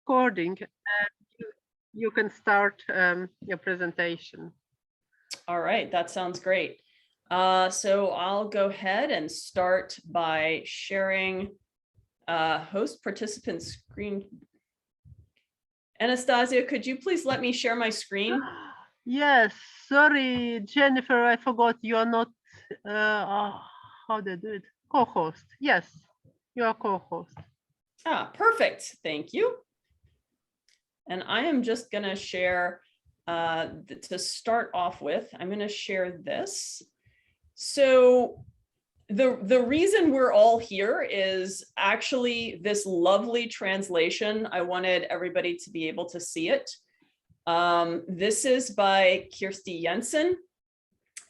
recording. You can start your presentation. All right, that sounds great. So I'll go ahead and start by sharing host participant screen. Anastasia, could you please let me share my screen? Yes, sorry, Jennifer, I forgot you are not, how do I do it? Co-host. Yes, you are co-host. Ah, perfect. Thank you. And I am just going to share, to start off with, I'm going to share this. So the reason we're all here is actually this lovely translation. I wanted everybody to be able to see it. This is by Kirsti Jensen,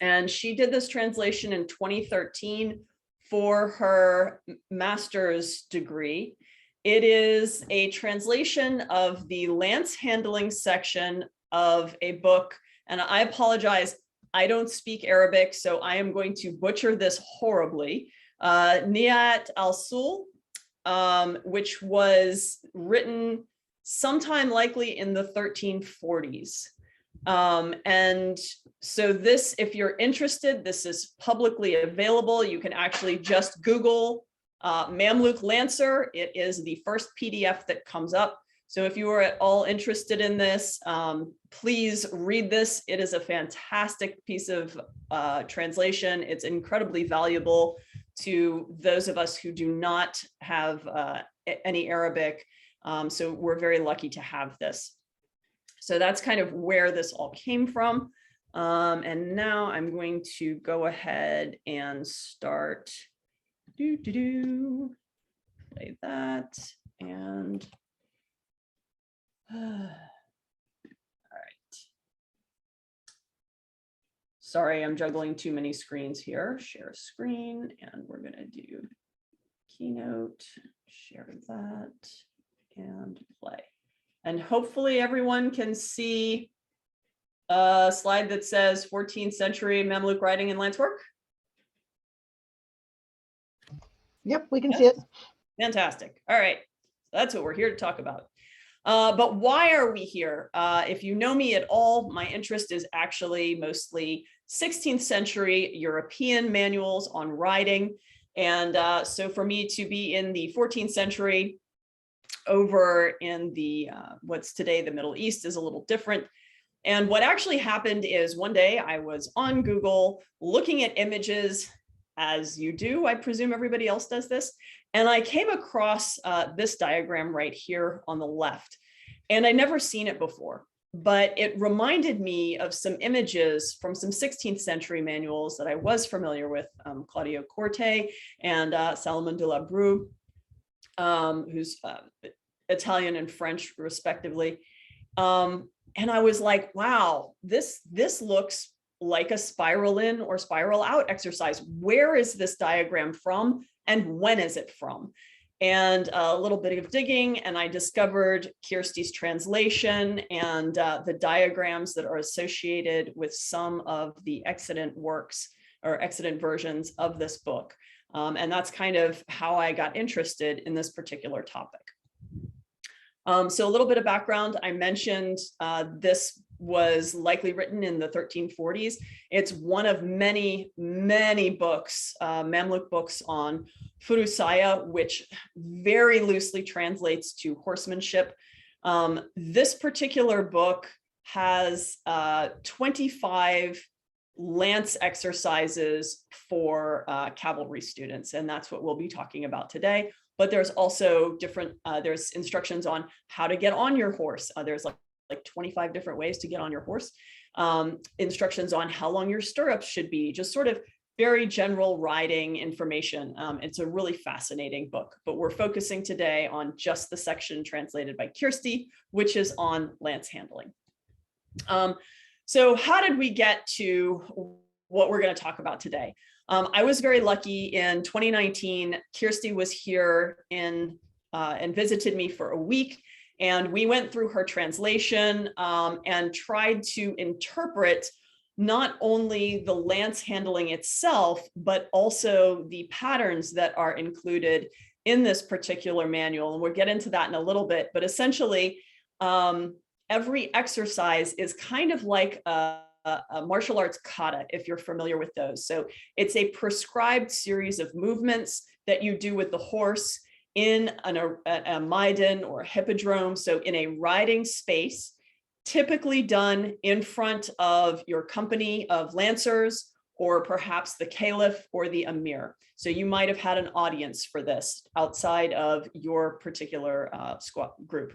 and she did this translation in 2013 for her master's degree. It is a translation of the lance handling section of a book, and I apologize, I don't speak Arabic, so I am going to butcher this horribly. Nihāyat al-Sul, which was written sometime likely in the 1340s. And so this, if you're interested, this is publicly available. You can actually just Google Mamluk Lancer. It is the first PDF that comes up. So if you are at all interested in this, please read this. It is a fantastic piece of translation. It's incredibly valuable to those of us who do not have any Arabic. So we're very lucky to have this. So that's kind of where this all came from. And now I'm going to go ahead and start. Play that and all right. Sorry, I'm juggling too many screens here. Share screen, and we're gonna do keynote, share that, and play. And hopefully everyone can see a slide that says 14th century Mamluk riding and lance work. Yep, we can see it. Fantastic. All right, that's what we're here to talk about. But why are we here? If you know me at all, my interest is actually mostly 16th century European manuals on riding. And so for me to be in the 14th century over in the what's today the Middle East is a little different. And what actually happened is one day I was on Google looking at images, as you do. I presume everybody else does this. And I came across this diagram right here on the left. And I'd never seen it before, but it reminded me of some images from some 16th century manuals that I was familiar with, Claudio Corte and Salomon de la Bru, who's Italian and French respectively. And I was like, wow, this looks like a spiral in or spiral out exercise. Where is this diagram from and when is it from? And a little bit of digging, and I discovered Kirsti's translation and the diagrams that are associated with some of the extant works or extant versions of this book. And that's kind of how I got interested in this particular topic. So a little bit of background, I mentioned this was likely written in the 1340s. It's one of many, many books, Mamluk books on Furusaya, which very loosely translates to horsemanship. This particular book has 25 lance exercises for cavalry students, and that's what we'll be talking about today. But there's also different, there's instructions on how to get on your horse. There's like 25 different ways to get on your horse. Instructions on how long your stirrups should be, just sort of very general riding information. It's a really fascinating book, but we're focusing today on just the section translated by Kirsti, which is on lance handling. So how did we get to what we're going to talk about today? I was very lucky in 2019, Kirsti was here and visited me for a week. And we went through her translation and tried to interpret not only the lance handling itself, but also the patterns that are included in this particular manual, and we'll get into that in a little bit, but essentially every exercise is kind of like a martial arts kata, if you're familiar with those. So it's a prescribed series of movements that you do with the horse in a maidan or a hippodrome, so in a riding space, typically done in front of your company of lancers, or perhaps the caliph or the emir. So you might have had an audience for this outside of your particular squad group.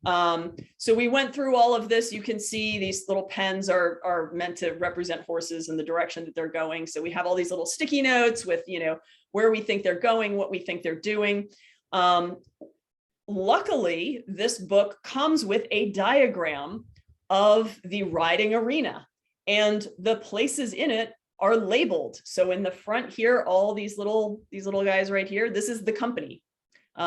So we went through all of this. You can see these little pens are meant to represent horses and the direction that they're going. So we have all these little sticky notes with, you know, where we think they're going, what we think they're doing. Luckily, this book comes with a diagram of the riding arena, and the places in it are labeled. So in the front here, all these little guys right here, this is the company.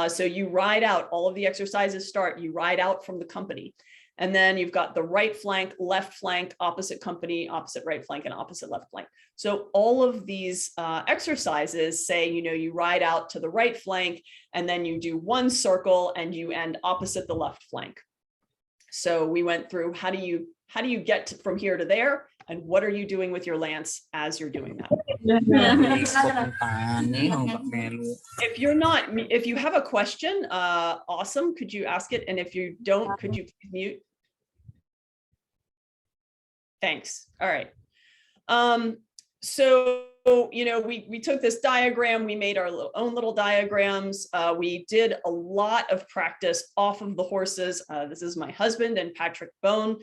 So you ride out, all of the exercises start, you ride out from the company. And then you've got the right flank, left flank, opposite company, opposite right flank, and opposite left flank. So all of these exercises say, you know, you ride out to the right flank, and then you do one circle and you end opposite the left flank. So we went through how do you get from here to there, and what are you doing with your lance as you're doing that? If you have a question, awesome, could you ask it? And if you don't, could you please mute? Thanks. All right. So, you know, we took this diagram, we made our own little diagrams. We did a lot of practice off of the horses. This is my husband and Patrick Bone,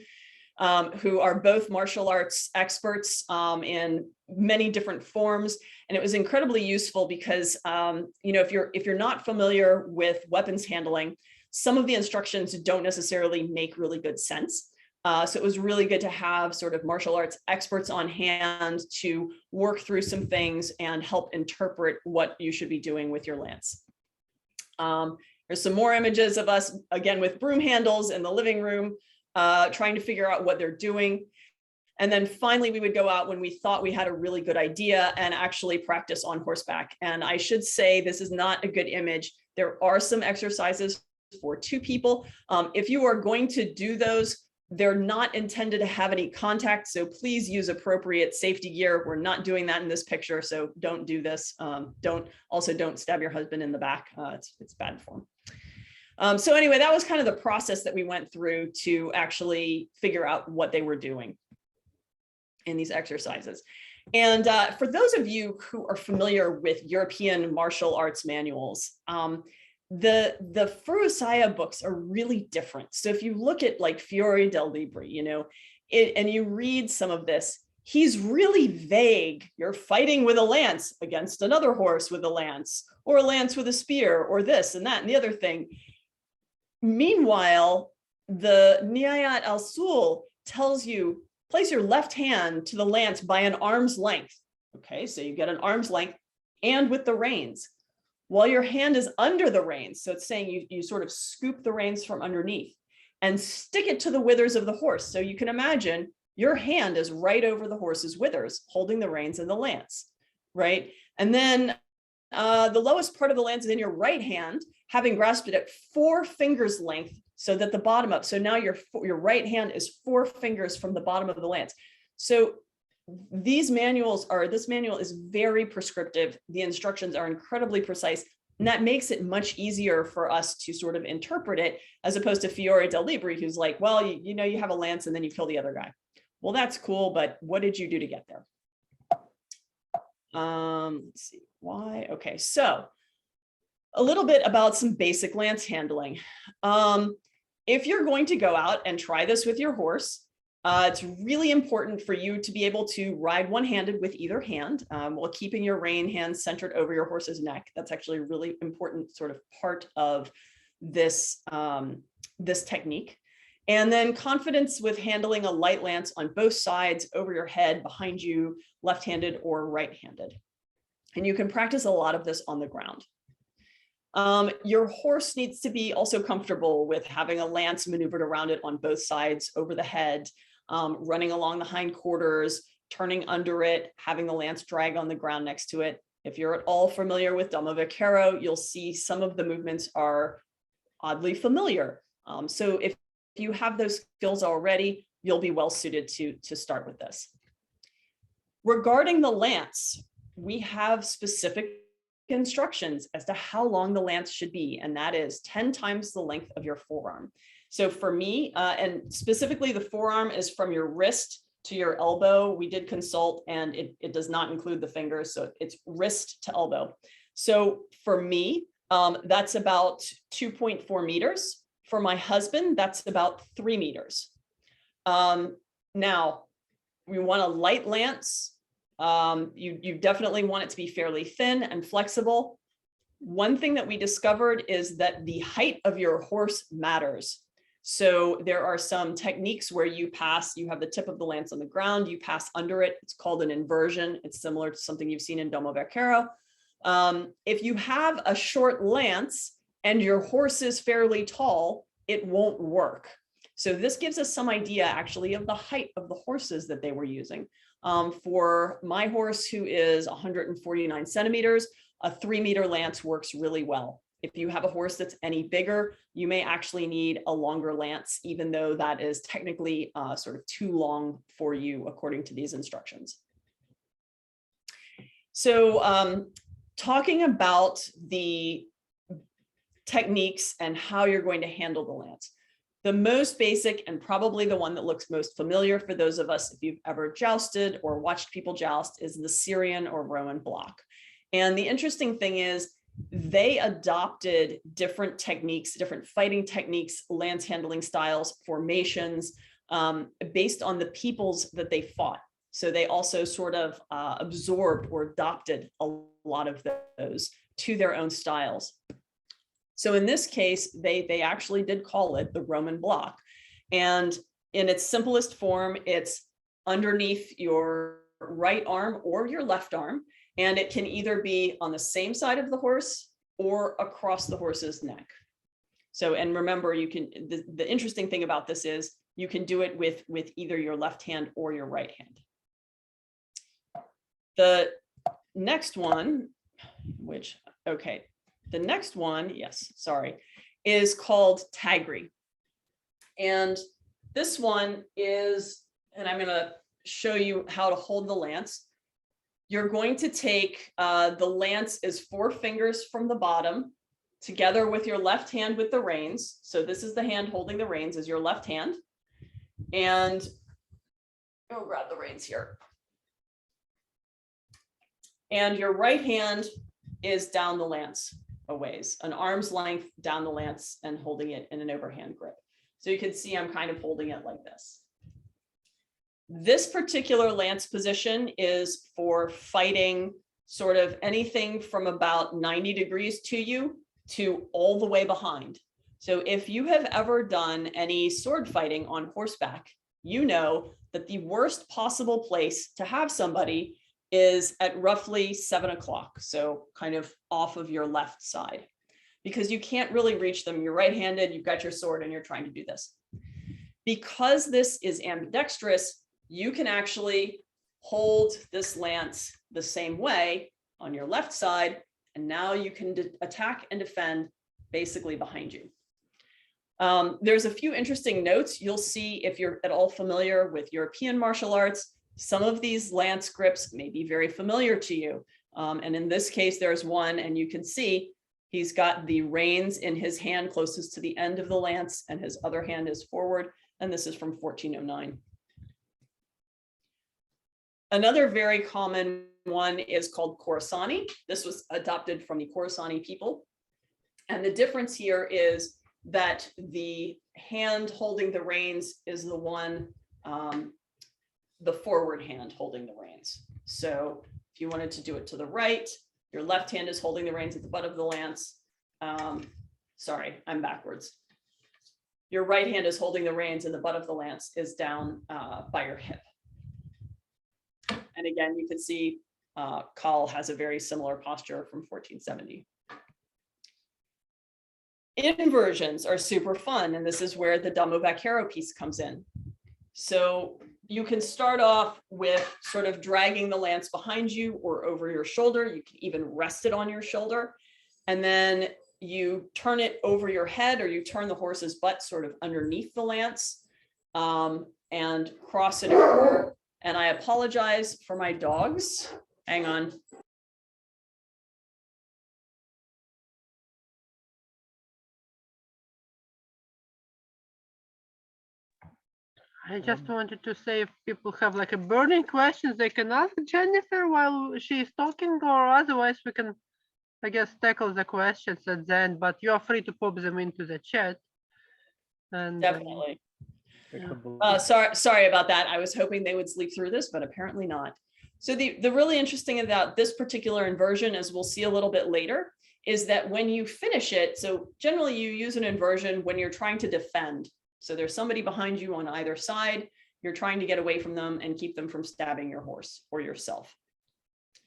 who are both martial arts experts in many different forms. And it was incredibly useful because, you know, if you're not familiar with weapons handling, some of the instructions don't necessarily make really good sense. So it was really good to have sort of martial arts experts on hand to work through some things and help interpret what you should be doing with your lance. There's some more images of us, again, with broom handles in the living room, trying to figure out what they're doing. And then finally, we would go out when we thought we had a really good idea and actually practice on horseback. And I should say, this is not a good image. There are some exercises for two people. If you are going to do those, they're not intended to have any contact, so please use appropriate safety gear. We're not doing that in this picture, so don't do this. Don't stab your husband in the back. It's bad form. So anyway, that was kind of the process that we went through to actually figure out what they were doing in these exercises. And for those of you who are familiar with European martial arts manuals, the Furusaya books are really different. So if you look at like Fiore del Libri, you know, and you read some of this, he's really vague. You're fighting with a lance against another horse with a lance, or a lance with a spear, or this and that and the other thing. Meanwhile, the Nihāyat al-Sul tells you, place your left hand to the lance by an arm's length. Okay, so you get an arm's length and with the reins, while your hand is under the reins. So it's saying you sort of scoop the reins from underneath and stick it to the withers of the horse. So you can imagine your hand is right over the horse's withers, holding the reins and the lance, right? And then the lowest part of the lance is in your right hand, having grasped it at 4 fingers length, so that the bottom up. So now your right hand is 4 fingers from the bottom of the lance. So this manual is very prescriptive. The instructions are incredibly precise, and that makes it much easier for us to sort of interpret it, as opposed to Fiore del Libri, who's like, well, you know, you have a lance and then you kill the other guy. Well, that's cool, but what did you do to get there? Let's see, why? Okay, so a little bit about some basic lance handling. If you're going to go out and try this with your horse, it's really important for you to be able to ride one-handed with either hand, while keeping your rein hand centered over your horse's neck. That's actually a really important sort of part of this, this technique. And then confidence with handling a light lance on both sides, over your head, behind you, left-handed or right-handed. And you can practice a lot of this on the ground. Your horse needs to be also comfortable with having a lance maneuvered around it on both sides, over the head, running along the hindquarters, turning under it, having the lance drag on the ground next to it. If you're at all familiar with Domo Vaquero, you'll see some of the movements are oddly familiar. So if you have those skills already, you'll be well suited to start with this. Regarding the lance, we have specific instructions as to how long the lance should be, and that is 10 times the length of your forearm. So for me, and specifically the forearm is from your wrist to your elbow. We did consult, and it does not include the fingers, so it's wrist to elbow. So for me, that's about 2.4 meters. For my husband, that's about 3 meters. Now, we want a light lance. You definitely want it to be fairly thin and flexible. One thing that we discovered is that the height of your horse matters. So there are some techniques where you have the tip of the lance on the ground, you pass under it. It's called an inversion. It's similar to something you've seen in Domo Vaquero. If you have a short lance and your horse is fairly tall, it won't work. So this gives us some idea actually of the height of the horses that they were using. For my horse, who is 149 centimeters, a 3-meter lance works really well. If you have a horse that's any bigger, you may actually need a longer lance, even though that is technically sort of too long for you, according to these instructions. So talking about the techniques and how you're going to handle the lance. The most basic, and probably the one that looks most familiar for those of us, if you've ever jousted or watched people joust, is the Syrian or Roman block. And the interesting thing is, they adopted different techniques, different fighting techniques, lance handling styles, formations, based on the peoples that they fought. So they also sort of absorbed or adopted a lot of those to their own styles. So in this case, they actually did call it the Roman block. And in its simplest form, it's underneath your right arm or your left arm. And it can either be on the same side of the horse or across the horse's neck. So, and remember, you can, the interesting thing about this is you can do it with either your left hand or your right hand. The next one, the next one, is called Tagri. And this one is, and I'm gonna show you how to hold the lance. You're going to take, the lance is 4 fingers from the bottom together with your left hand with the reins. So this is the hand holding the reins, is your left hand. And I'll grab the reins here. And your right hand is down the lance a ways, an arm's length down the lance and holding it in an overhand grip. So you can see I'm kind of holding it like this. This particular lance position is for fighting sort of anything from about 90 degrees to you to all the way behind. So if you have ever done any sword fighting on horseback, you know that the worst possible place to have somebody is at roughly 7 o'clock. So kind of off of your left side, because you can't really reach them. You're right-handed, you've got your sword and you're trying to do this. Because this is ambidextrous, you can actually hold this lance the same way on your left side, and now you can attack and defend basically behind you. There's a few interesting notes you'll see if you're at all familiar with European martial arts. Some of these lance grips may be very familiar to you. And in this case, there's one, and you can see he's got the reins in his hand closest to the end of the lance, and his other hand is forward, and this is from 1409. Another very common one is called Khorasani. This was adopted from the Khorasani people. And the difference here is that the hand holding the reins is the one, the forward hand holding the reins. So if you wanted to do it to the right, your left hand is holding the reins at the butt of the lance. Sorry, I'm backwards. Your right hand is holding the reins and the butt of the lance is down by your hip. And again, you can see Kal has a very similar posture from 1470. Inversions are super fun, and this is where the Domo Vaquero piece comes in. So you can start off with sort of dragging the lance behind you or over your shoulder. You can even rest it on your shoulder. And then you turn it over your head, or you turn the horse's butt sort of underneath the lance, and cross it over. And I apologize for my dogs. Hang on. I just wanted to say, if people have like a burning questions, they can ask Jennifer while she's talking, or otherwise we can, I guess, tackle the questions at the end, but you are free to pop them into the chat. And Definitely. yeah. Sorry about that. I was hoping they would sleep through this, but apparently not. So the really interesting about this particular inversion, as we'll see a little bit later, is that when you finish it, so generally you use an inversion when you're trying to defend. So there's somebody behind you on either side. You're trying to get away from them and keep them from stabbing your horse or yourself.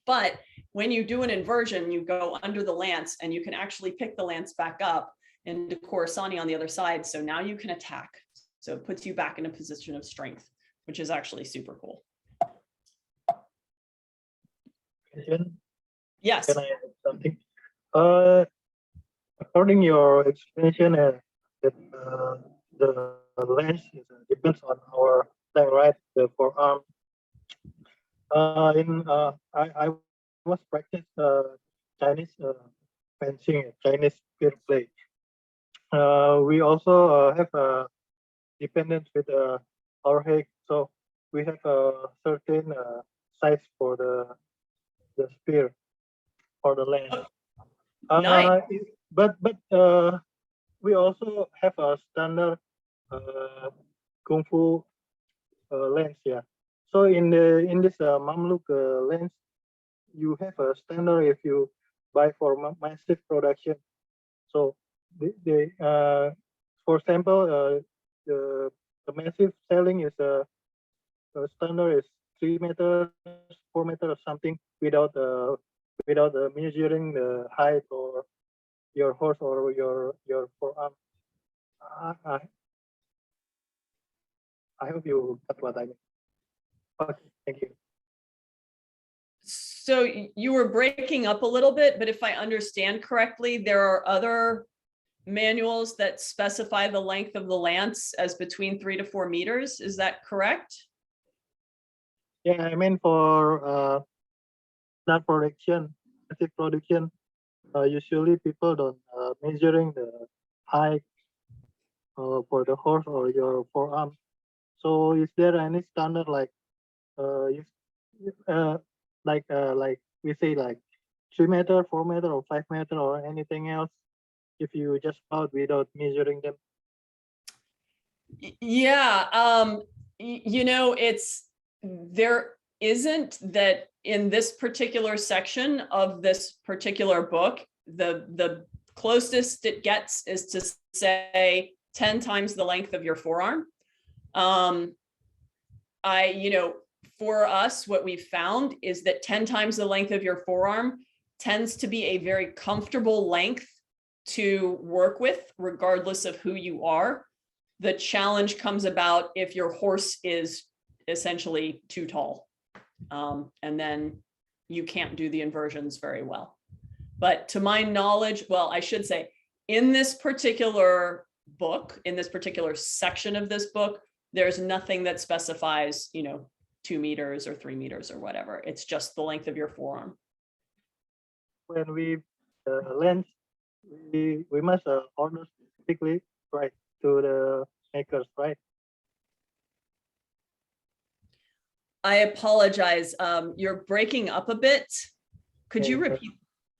But when you do an inversion, you go under the lance and you can actually pick the lance back up into Khorasani on the other side. So now you can attack. So it puts you back in a position of strength, which is actually super cool. Yes. Can I add something? According to your explanation, that the lens depends on our length, right? The forearm. I was practice Chinese fencing, Chinese spear play. We also have a dependence with our head, so we have a certain size for the spear or the lens. Nice. But we also have a standard kung fu lens, yeah. So in this Mamluk lens, you have a standard if you buy for massive production. So for example, the massive selling is standard is 3 meters, 4 meters or something without measuring the height or your horse or your forearm. I hope you got what I mean. Okay, thank you. So you were breaking up a little bit, but if I understand correctly, there are other manuals that specify the length of the lance as between 3 to 4 meters. Is that correct? Yeah, I mean for that production, massive production, usually people don't measuring the height for the horse or your forearm. So is there any standard like like we say like 3 meter, 4 meter, or 5 meter, or anything else if you just out without measuring them? Yeah, you know, there isn't that in this particular section of this particular book, the closest it gets is to say 10 times the length of your forearm. For us, what we've found is that 10 times the length of your forearm tends to be a very comfortable length to work with, regardless of who you are. The challenge comes about if your horse is essentially too tall, and then you can't do the inversions very well. But to my knowledge, well, I should say, in this particular book, in this particular section of this book, there's nothing that specifies, 2 meters or 3 meters or whatever. It's just the length of your forearm. When we lens, we must order specifically, right, to the makers, right? I apologize. You're breaking up a bit. Could you repeat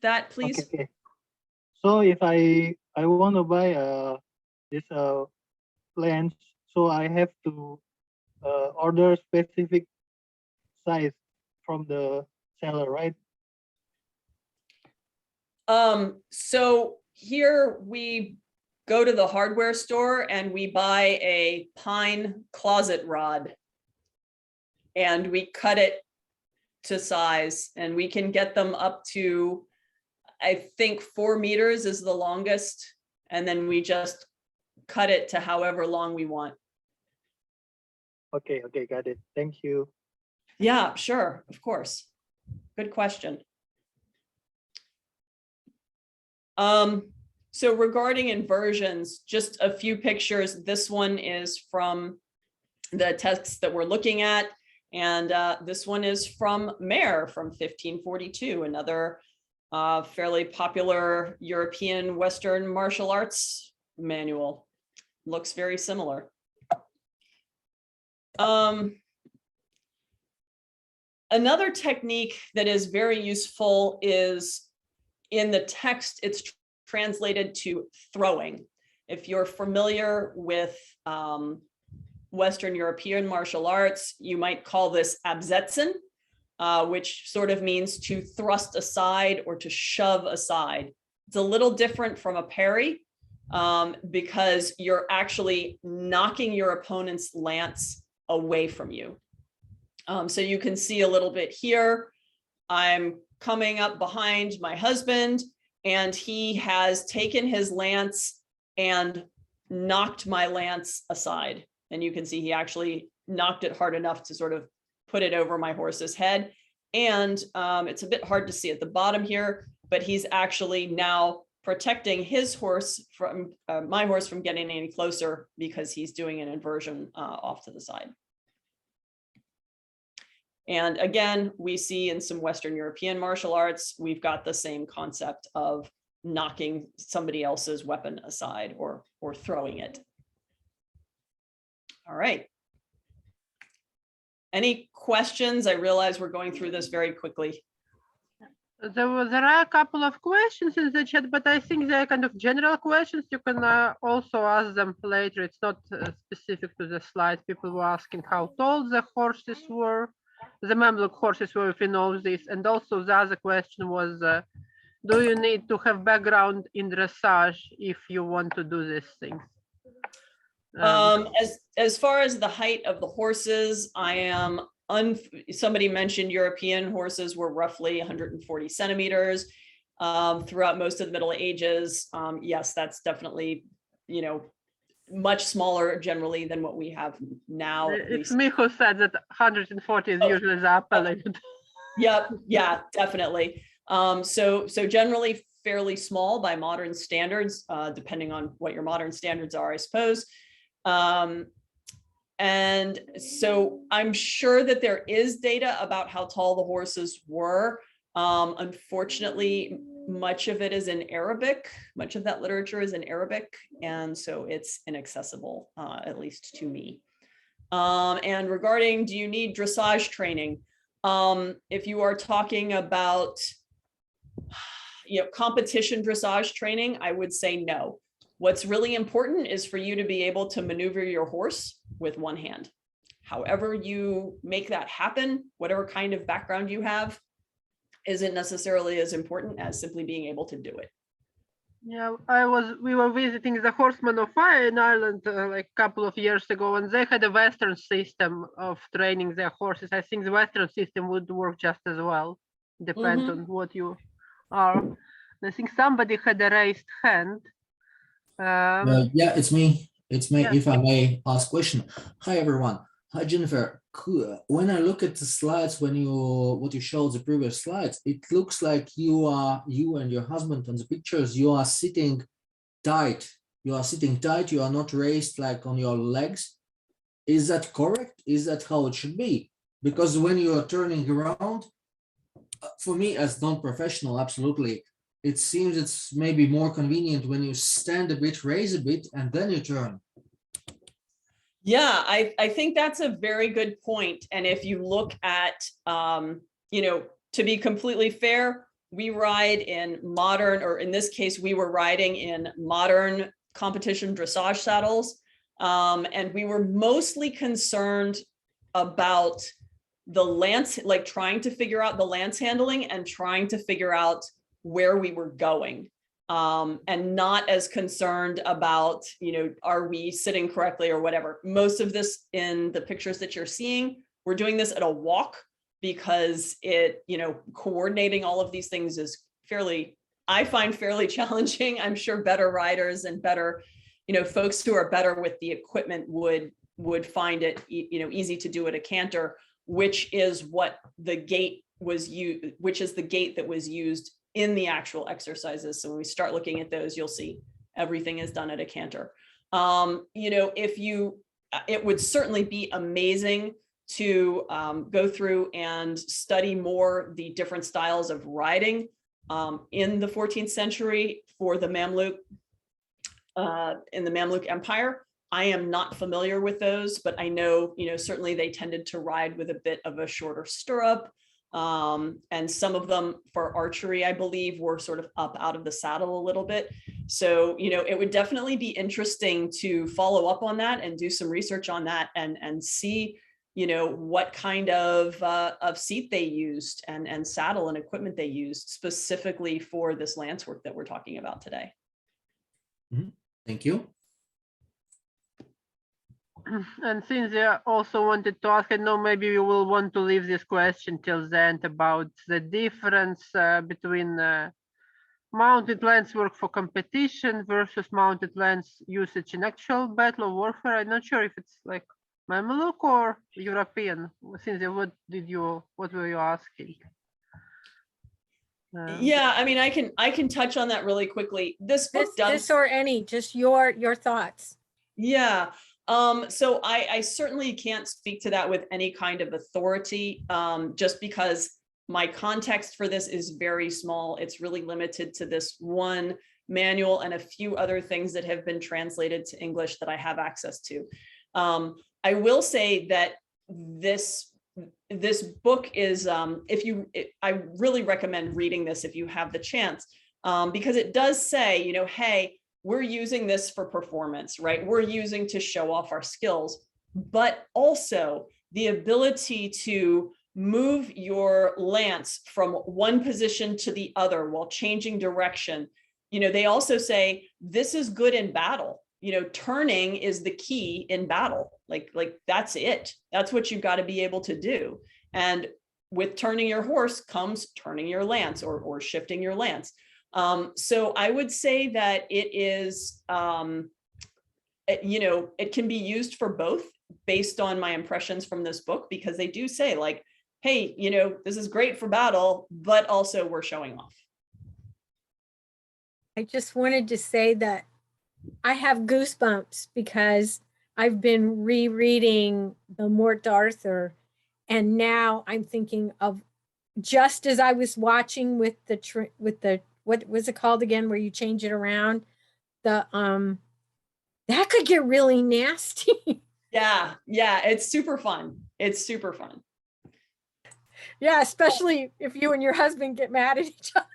that, please? Okay. So if I want to buy this lens, so I have to order specific size from the seller, right? So here we go to the hardware store and we buy a pine closet rod and we cut it to size, and we can get them up to, I think 4 meters is the longest. And then we just cut it to however long we want. Okay, got it. Thank you. Yeah, sure, of course. Good question. So regarding inversions, just a few pictures. This one is from the text that we're looking at. And this one is from Mayer from 1542, another fairly popular European Western martial arts manual. Looks very similar. Another technique that is very useful is in the text, it's translated to throwing. If you're familiar with Western European martial arts, you might call this absetzen, which sort of means to thrust aside or to shove aside. It's a little different from a parry because you're actually knocking your opponent's lance away from you. So you can see a little bit here. I'm coming up behind my husband and he has taken his lance and knocked my lance aside. And you can see he actually knocked it hard enough to sort of put it over my horse's head. And it's a bit hard to see at the bottom here, but he's actually now protecting his horse from my horse from getting any closer because he's doing an inversion off to the side. And again, we see in some Western European martial arts, we've got the same concept of knocking somebody else's weapon aside or throwing it. All right. Any questions? I realize we're going through this very quickly. There are a couple of questions in the chat, but I think they're kind of general questions. You can also ask them later. It's not specific to the slides. People were asking how tall the horses were. The Mamluk horses were, if you know this. And also the other question was, do you need to have background in dressage if you want to do these things? As far as the height of the horses, I am, somebody mentioned European horses were roughly 140 centimeters throughout most of the Middle Ages. Yes, that's definitely, you know, much smaller generally than what we have now. It's me who said that 140 is usually the upper limit. Yep, yeah, definitely. So generally fairly small by modern standards, depending on what your modern standards are, I suppose. And so I'm sure that there is data about how tall the horses were. Unfortunately, much of it is in Arabic. Much of that literature is in Arabic. And so it's inaccessible, at least to me. And regarding, do you need dressage training? If you are talking about, you know, competition dressage training, I would say no. What's really important is for you to be able to maneuver your horse with one hand. However you make that happen, whatever kind of background you have, isn't necessarily as important as simply being able to do it. Yeah, we were visiting the Horsemen of Fire in Ireland like a couple of years ago, and they had a Western system of training their horses. I think the Western system would work just as well, depends on what you are. I think somebody had a raised hand. Yeah, it's me. It's me. Yeah. If I may ask question. Hi everyone. Hi Jennifer. When I look at the slides, what you showed the previous slides, it looks like you and your husband on the pictures, you are sitting tight. You are sitting tight. You are not raised like on your legs. Is that correct? Is that how it should be? Because when you are turning around, for me as non-professional, absolutely. It seems it's maybe more convenient when you stand a bit, raise a bit, and then you turn. Yeah, I think that's a very good point. And if you look at, you know, to be completely fair, we ride in modern, or in this case, we were riding in modern competition dressage saddles. And we were mostly concerned about the lance, like trying to figure out the lance handling and trying to figure out where we were going, and not as concerned about, you know, are we sitting correctly or whatever. Most of this in the pictures that you're seeing, we're doing this at a walk because it, you know, coordinating all of these things is fairly, I find fairly challenging. I'm sure better riders and better, you know, folks who are better with the equipment would would find it, easy to do at a canter, which is what the gait was used, which is the gait that was used in the actual exercises. So when we start looking at those, you'll see everything is done at a canter. It would certainly be amazing to go through and study more the different styles of riding in the 14th century for the Mamluk, in the Mamluk Empire. I am not familiar with those, but I know, certainly they tended to ride with a bit of a shorter stirrup. And some of them for archery, I believe, were sort of up out of the saddle a little bit. So, it would definitely be interesting to follow up on that and do some research on that and see, what kind of seat they used and saddle and equipment they used specifically for this lance work that we're talking about today. Thank you. And Cynthia also wanted to ask, I know maybe you will want to leave this question till the end, about the difference between mounted lance work for competition versus mounted lance usage in actual battle or warfare. I'm not sure if it's like Mamluk or European. Cynthia, what were you asking? Yeah, I mean, I can touch on that really quickly. This book does. This or any, just your thoughts. Yeah. So I certainly can't speak to that with any kind of authority, just because my context for this is very small. It's really limited to this one manual and a few other things that have been translated to English that I have access to. I will say that this book is, I really recommend reading this if you have the chance, because it does say, hey, we're using this for performance, right? We're using to show off our skills, but also the ability to move your lance from one position to the other while changing direction. They also say this is good in battle. Turning is the key in battle. Like that's it. That's what you've got to be able to do. And with turning your horse comes turning your lance or shifting your lance. So I would say that it is, it can be used for both based on my impressions from this book, because they do say like, hey, this is great for battle, but also we're showing off. I just wanted to say that I have goosebumps because I've been rereading the Mort d'Arthur, and now I'm thinking of, just as I was watching with the what was it called again, where you change it around, that could get really nasty. Yeah, it's super fun. It's super fun. Yeah, especially if you and your husband get mad at each other.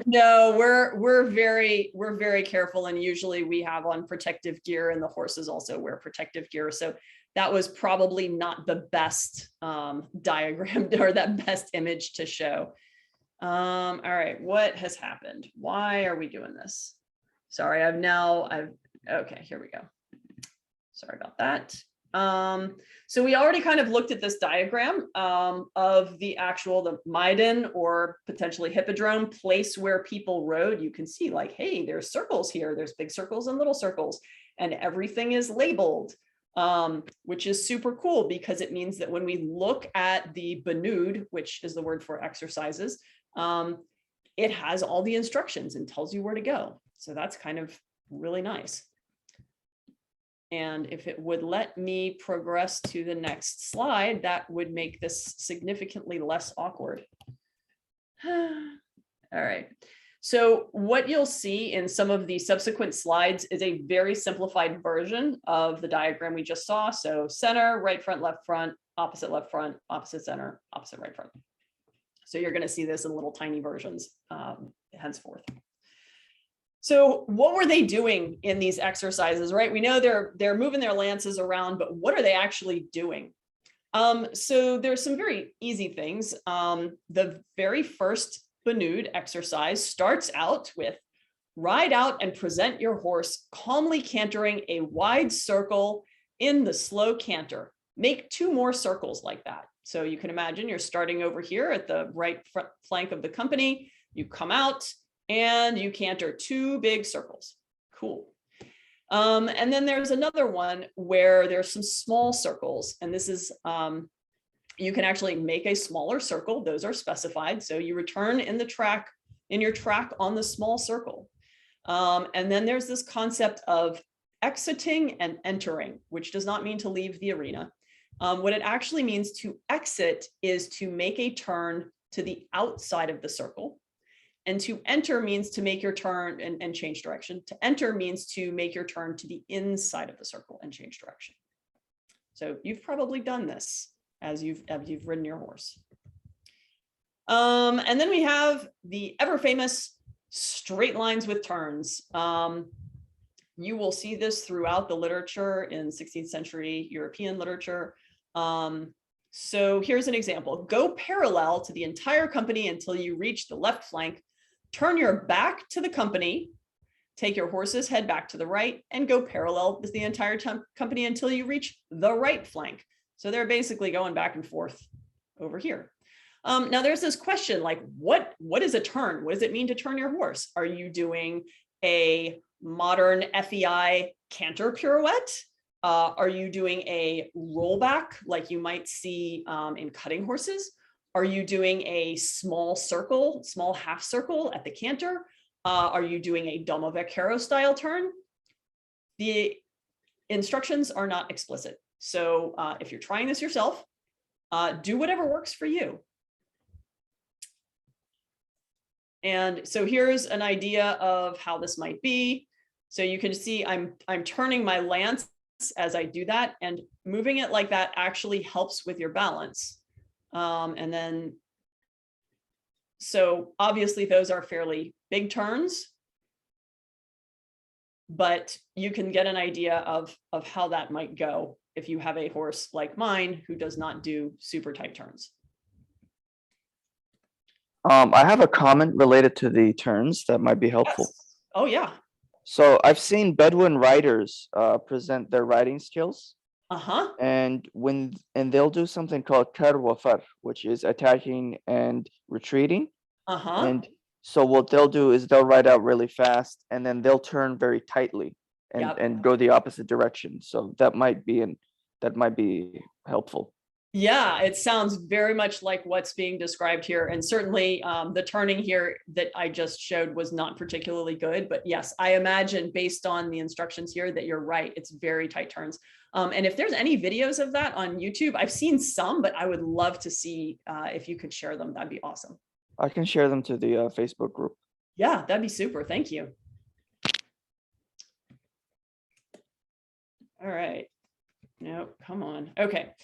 No, we're very careful, and usually we have on protective gear, and the horses also wear protective gear. So that was probably not the best diagram or that best image to show. All right, what has happened? Why are we doing this? Sorry, okay, here we go. Sorry about that. So we already kind of looked at this diagram of the Maidan, or potentially hippodrome, place where people rode. You can see like, hey, there's circles here. There's big circles and little circles, and everything is labeled, which is super cool, because it means that when we look at the bunud, which is the word for exercises, it has all the instructions and tells you where to go. So that's kind of really nice. And if it would let me progress to the next slide, that would make this significantly less awkward. All right. So what you'll see in some of the subsequent slides is a very simplified version of the diagram we just saw. So center, right front, left front, opposite left front, opposite center, opposite right front. So you're going to see this in little tiny versions henceforth. So what were they doing in these exercises, right? We know they're moving their lances around, but what are they actually doing? So there's some very easy things. The very first bunud exercise starts out with ride out and present your horse, calmly cantering a wide circle in the slow canter. Make 2 more circles like that. So you can imagine you're starting over here at the right front flank of the company. You come out and you canter 2 big circles. Cool. And then there's another one where there's some small circles, and this is, you can actually make a smaller circle. Those are specified. So you return in your track on the small circle. And then there's this concept of exiting and entering, which does not mean to leave the arena. What it actually means to exit is to make a turn to the outside of the circle. And to enter means to make your turn and change direction. To enter means to make your turn to the inside of the circle and change direction. So you've probably done this as you've ridden your horse. And then we have the ever famous straight lines with turns. You will see this throughout the literature in 16th century European literature. So here's an example. Go parallel to the entire company until you reach the left flank. Turn your back to the company, take your horse's head back to the right, and go parallel with the entire company until you reach the right flank. So they're basically going back and forth over here. Now there's this question like, what is a turn? What does it mean to turn your horse? Are you doing a modern FEI canter pirouette? Are you doing a rollback like you might see in cutting horses? Are you doing a small circle, small half circle at the canter? Are you doing a domo vaquero style turn? The instructions are not explicit. So if you're trying this yourself, do whatever works for you. And so here's an idea of how this might be. So you can see I'm turning my lance as I do that, and moving it like that actually helps with your balance. And then, so obviously those are fairly big turns, but you can get an idea of how that might go if you have a horse like mine who does not do super tight turns. I have a comment related to the turns that might be helpful. Yes. Oh yeah. So I've seen Bedouin riders present their riding skills. And they'll do something called karwafar, which is attacking and retreating. And so what they'll do is they'll ride out really fast, and then they'll turn very tightly and go the opposite direction. So that might be helpful. Yeah, it sounds very much like what's being described here. And certainly the turning here that I just showed was not particularly good. But yes, I imagine based on the instructions here that you're right. It's very tight turns. And if there's any videos of that on YouTube, I've seen some, but I would love to see if you could share them. That'd be awesome. I can share them to the Facebook group. Yeah, that'd be super. Thank you. All right. No, come on. Okay.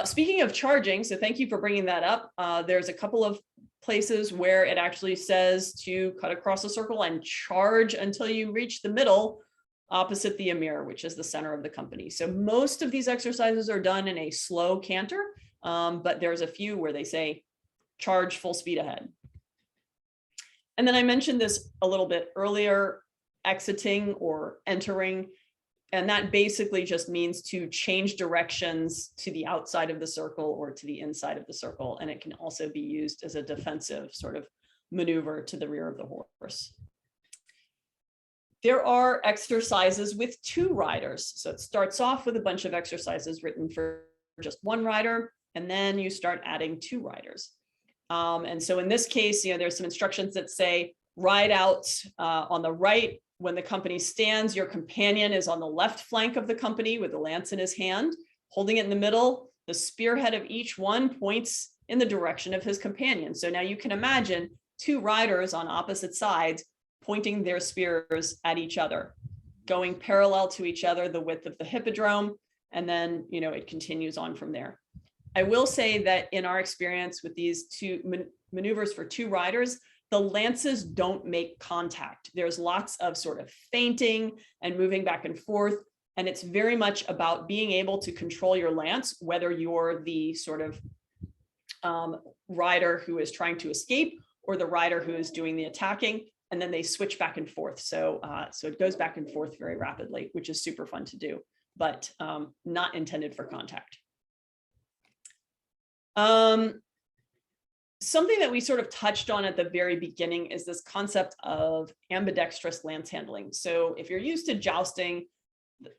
Speaking of charging, so thank you for bringing that up. There's a couple of places where it actually says to cut across a circle and charge until you reach the middle opposite the emir, which is the center of the company. So most of these exercises are done in a slow canter, but there's a few where they say charge full speed ahead. And then I mentioned this a little bit earlier, exiting or entering. And that basically just means to change directions to the outside of the circle or to the inside of the circle. And it can also be used as a defensive sort of maneuver to the rear of the horse. There are exercises with two riders. So it starts off with a bunch of exercises written for just one rider, and then you start adding two riders. And so in this case, there's some instructions that say ride out on the right. When the company stands, your companion is on the left flank of the company with the lance in his hand, holding it in the middle. The spearhead of each one points in the direction of his companion. So now you can imagine two riders on opposite sides pointing their spears at each other, going parallel to each other, the width of the hippodrome, and then, it continues on from there. I will say that in our experience with these two maneuvers for two riders, the lances don't make contact. There's lots of sort of feinting and moving back and forth. And it's very much about being able to control your lance, whether you're the sort of rider who is trying to escape or the rider who is doing the attacking. And then they switch back and forth. So it goes back and forth very rapidly, which is super fun to do, but not intended for contact. Something that we sort of touched on at the very beginning is this concept of ambidextrous lance handling. So if you're used to jousting,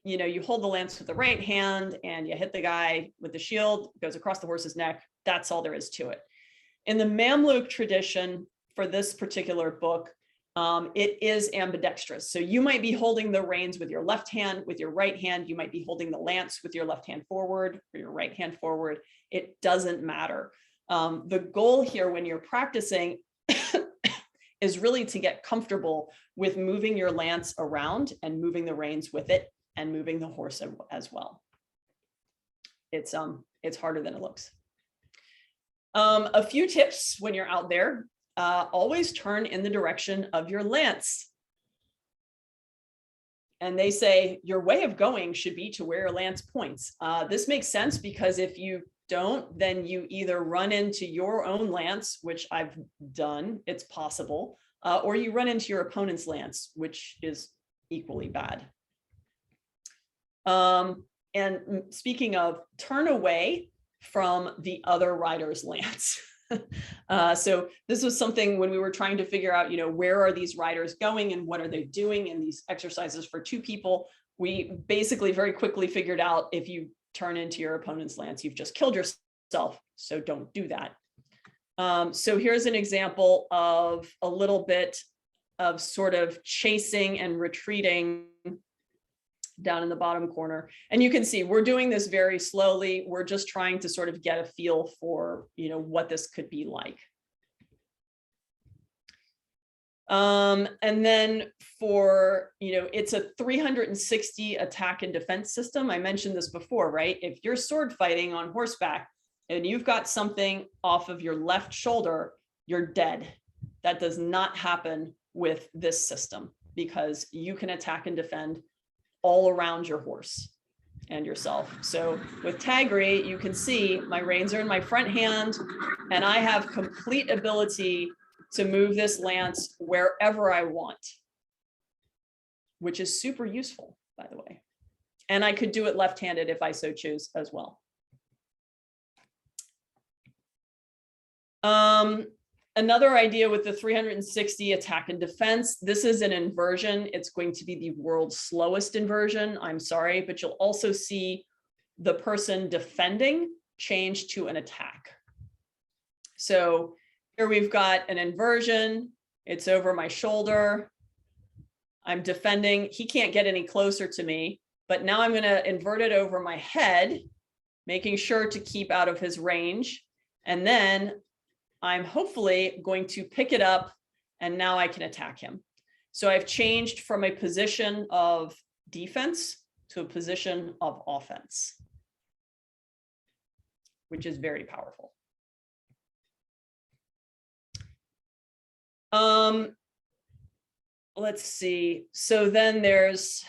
you know, you hold the lance with the right hand and you hit the guy with the shield, goes across the horse's neck. That's all there is to it. In the Mamluk tradition, for this particular book, it is ambidextrous. So you might be holding the reins with your left hand, with your right hand. You might be holding the lance with your left hand forward or your right hand forward. It doesn't matter. The goal here when you're practicing is really to get comfortable with moving your lance around and moving the reins with it and moving the horse as well. It's harder than it looks. A few tips when you're out there. Always turn in the direction of your lance. And they say your way of going should be to where your lance points. This makes sense because if you don't, then you either run into your own lance, which I've done, it's possible, or you run into your opponent's lance, which is equally bad. And speaking of, turn away from the other rider's lance. So this was something when we were trying to figure out, you know, where are these riders going and what are they doing in these exercises for two people? We basically very quickly figured out if you turn into your opponent's lance, you've just killed yourself. So don't do that. So here's an example of a little bit of sort of chasing and retreating down in the bottom corner. And you can see we're doing this very slowly. We're just trying to sort of get a feel for, you know, what this could be like. And then for, you know, it's a 360 attack and defense system. I mentioned this before, right? If you're sword fighting on horseback and you've got something off of your left shoulder, you're dead. That does not happen with this system because you can attack and defend all around your horse and yourself. So with Tagri, you can see my reins are in my front hand and I have complete ability to move this lance wherever I want, which is super useful, by the way. And I could do it left-handed if I so choose as well. Another idea with the 360 attack and defense, this is an inversion. It's going to be the world's slowest inversion. I'm sorry, but you'll also see the person defending change to an attack. So here we've got an inversion. It's over my shoulder. I'm defending. He can't get any closer to me, but now I'm going to invert it over my head, making sure to keep out of his range. And then I'm hopefully going to pick it up and now I can attack him. So I've changed from a position of defense to a position of offense, which is very powerful. Let's see. So then there's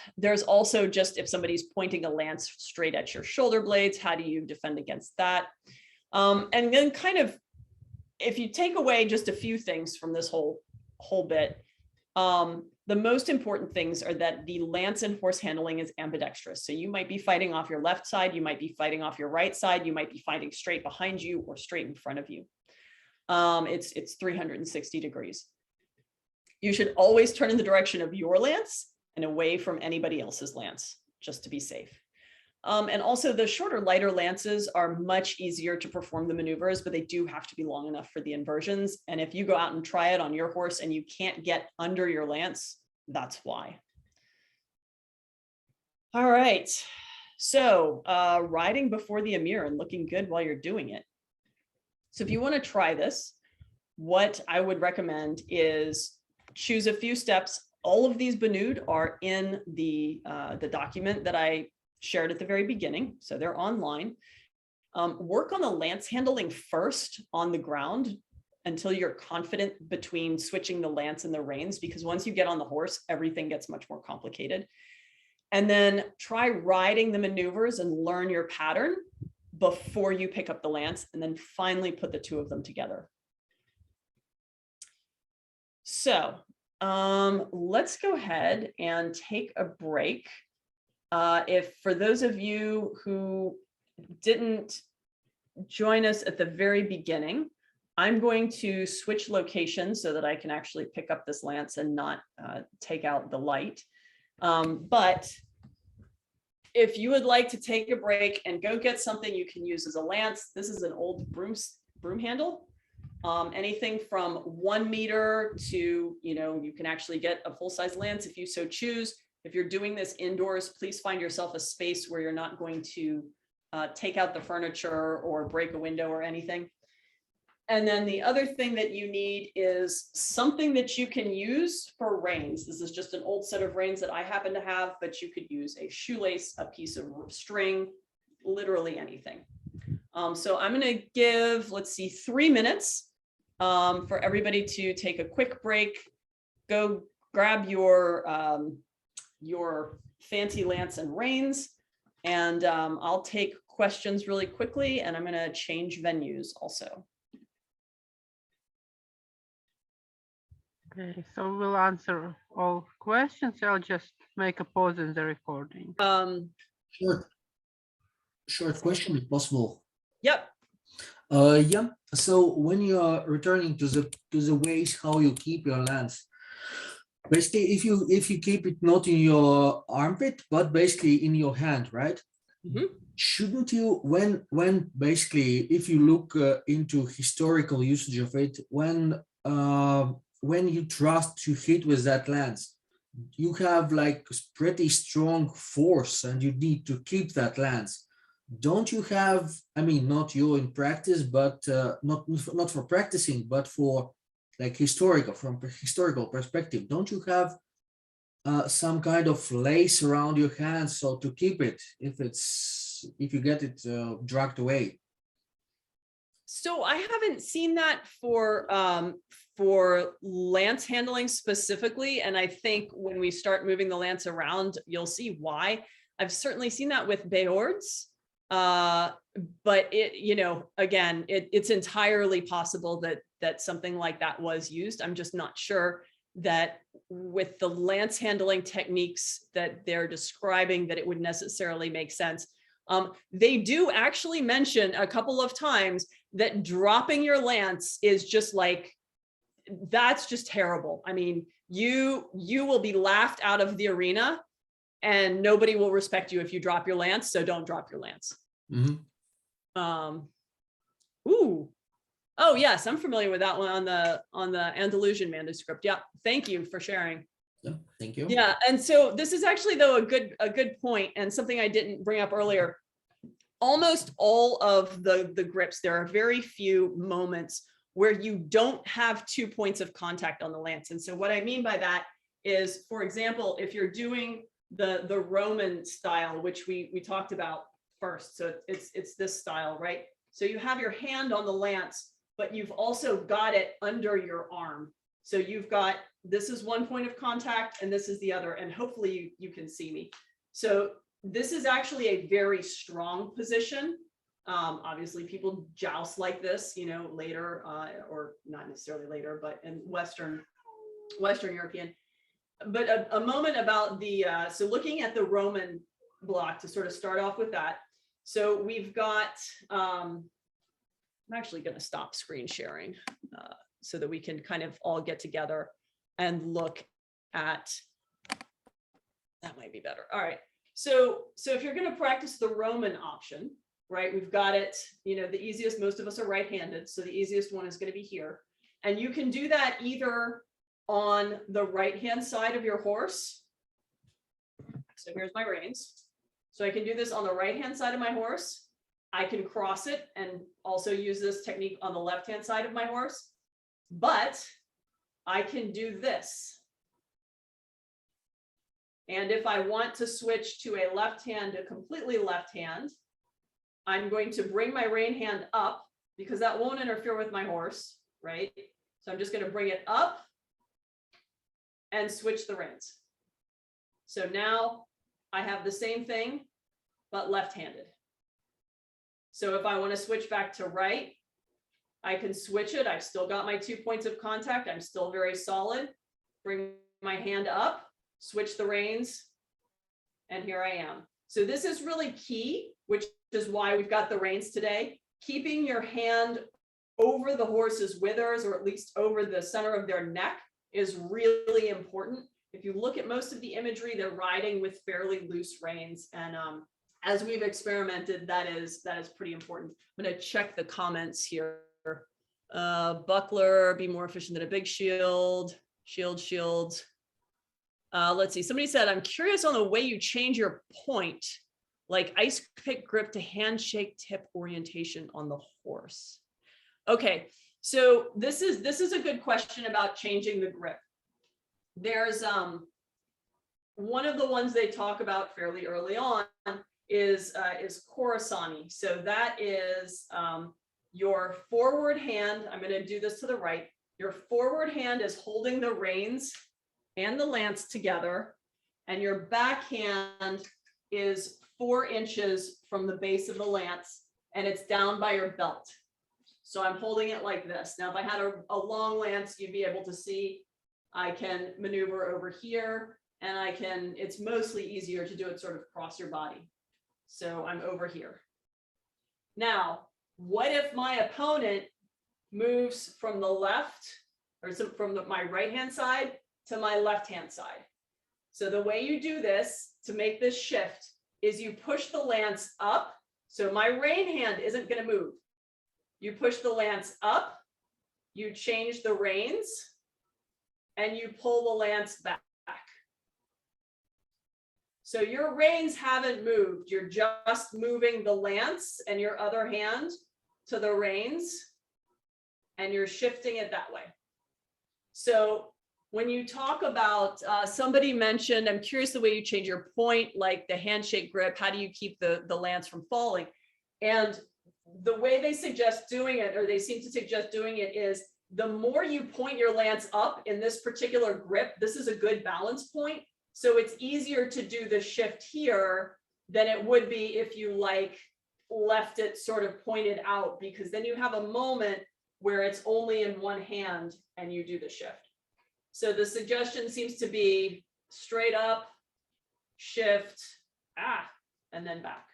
also just if somebody's pointing a lance straight at your shoulder blades, how do you defend against that? And then kind of, if you take away just a few things from this whole bit, the most important things are that the lance and horse handling is ambidextrous. So you might be fighting off your left side, you might be fighting off your right side, you might be fighting straight behind you or straight in front of you. It's 360 degrees. You should always turn in the direction of your lance and away from anybody else's lance, just to be safe. And also the shorter, lighter lances are much easier to perform the maneuvers, but they do have to be long enough for the inversions. And if you go out and try it on your horse and you can't get under your lance, that's why. All right. So riding before the Emir and looking good while you're doing it. So if you want to try this, what I would recommend is choose a few steps. All of these bunud are in the document that I shared at the very beginning, so they're online. Work on the lance handling first on the ground until you're confident between switching the lance and the reins, because once you get on the horse, everything gets much more complicated. And then try riding the maneuvers and learn your pattern before you pick up the lance, and then finally put the two of them together. So let's go ahead and take a break. If for those of you who didn't join us at the very beginning, I'm going to switch locations so that I can actually pick up this lance and not take out the light. But if you would like to take a break and go get something you can use as a lance, this is an old broom handle. Anything from 1 meter to, you can actually get a full-size lance if you so choose. If you're doing this indoors, please find yourself a space where you're not going to take out the furniture or break a window or anything. And then the other thing that you need is something that you can use for reins. This is just an old set of reins that I happen to have, but you could use a shoelace, a piece of string, literally anything. So I'm going to give, let's see, 3 minutes for everybody to take a quick break, go grab your fancy lance and reins, and I'll take questions really quickly, and I'm going to change venues also. Okay, so we'll answer all questions. I'll just make a pause in the recording. Short question if possible. Yep. Yeah. So when you are returning to the ways how you keep your lance, basically if you keep it not in your armpit but basically in your hand, right? Mm-hmm. Shouldn't you, when basically if you look into historical usage of it, when you trust to hit with that lance, you have like pretty strong force and you need to keep that lance. Don't you have, I mean, not you in practice, but not for practicing, but for like from a historical perspective, don't you have some kind of lace around your hands so to keep it if you get it dragged away? So I haven't seen that for lance handling specifically, and I think when we start moving the lance around, you'll see why. I've certainly seen that with beords, but again, it's entirely possible that something like that was used. I'm just not sure that with the lance handling techniques that they're describing that it would necessarily make sense. They do actually mention a couple of times that dropping your lance is just like, that's just terrible. I mean, you will be laughed out of the arena and nobody will respect you if you drop your lance. So don't drop your lance. Mm-hmm. Oh yes, I'm familiar with that one on the Andalusian manuscript. Yeah, thank you for sharing. Yeah, thank you. Yeah, and so this is actually though a good point and something I didn't bring up earlier. Almost all of the grips, there are very few moments where you don't have 2 points of contact on the lance. And so what I mean by that is, for example, if you're doing the Roman style, which we talked about first, so it's this style, right? So you have your hand on the lance, but you've also got it under your arm. So you've got, this is 1 point of contact and this is the other, and hopefully you can see me. So this is actually a very strong position. Obviously people joust like this, later, or not necessarily later, but in Western European. But a moment about so looking at the Roman block to sort of start off with that. So we've got, I'm actually going to stop screen sharing so that we can kind of all get together and look at, that might be better. All right. So if you're going to practice the Roman option, right, we've got it, the easiest, most of us are right-handed. So the easiest one is going to be here. And you can do that either on the right-hand side of your horse. So here's my reins. So I can do this on the right-hand side of my horse. I can cross it and also use this technique on the left-hand side of my horse, but I can do this. And if I want to switch to a left hand, a completely left hand, I'm going to bring my rein hand up because that won't interfere with my horse, right? So I'm just going to bring it up and switch the reins. So now I have the same thing, but left-handed. So if I want to switch back to right, I can switch it. I've still got my 2 points of contact. I'm still very solid. Bring my hand up, switch the reins, and here I am. So this is really key, which is why we've got the reins today. Keeping your hand over the horse's withers, or at least over the center of their neck, is really important if you look at most of the imagery, they're riding with fairly loose reins. And as we've experimented, that is pretty important. I'm going to check the comments here. Buckler, be more efficient than a big shield. Shield. Let's see. Somebody said, I'm curious on the way you change your point, like ice pick grip to handshake tip orientation on the horse. Okay, so this is a good question about changing the grip. There's one of the ones they talk about fairly early on is Khorasani. So that is your forward hand. I'm going to do this to the right. Your forward hand is holding the reins and the lance together, and your back hand is 4 inches from the base of the lance, and it's down by your belt. So I'm holding it like this. Now, if I had a long lance, you'd be able to see I can maneuver over here, and it's mostly easier to do it sort of across your body. So I'm over here. Now, what if my opponent moves from the left, or from my right-hand side to my left-hand side? So the way you do this to make this shift is you push the lance up. So my rein hand isn't going to move. You push the lance up, you change the reins, and you pull the lance back. So your reins haven't moved. You're just moving the lance and your other hand to the reins, and you're shifting it that way. So when you talk about, somebody mentioned, I'm curious the way you change your point, like the handshake grip, how do you keep the lance from falling? And the way they suggest doing it, or they seem to suggest doing it, is the more you point your lance up in this particular grip, this is a good balance point. So it's easier to do the shift here than it would be if you left it sort of pointed out, because then you have a moment where it's only in one hand and you do the shift. So the suggestion seems to be straight up, shift, and then back.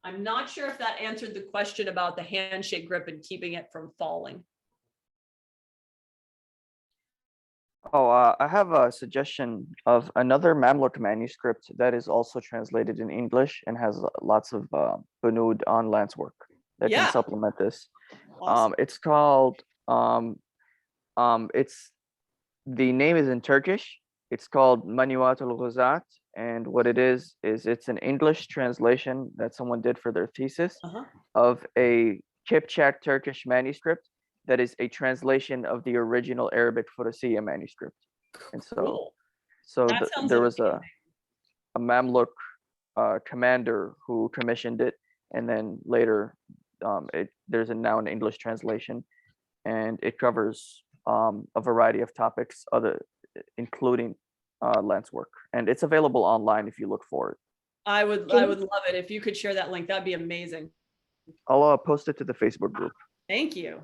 I'm not sure if that answered the question about the handshake grip and keeping it from falling. Oh, I have a suggestion of another Mamluk manuscript that is also translated in English and has lots of bunud on lancework that can supplement this. Awesome. It's called, the name is in Turkish. It's called Manuatul Ghuzat. And what it is it's an English translation that someone did for their thesis of a Kipchak Turkish manuscript that is a translation of the original Arabic Furusiyya manuscript. And so, there was a Mamluk commander who commissioned it, and then later there's now an English translation, and it covers a variety of topics, including lance work, and it's available online if you look for it. I would love it if you could share that link. That'd be amazing. I'll post it to the Facebook group. Thank you.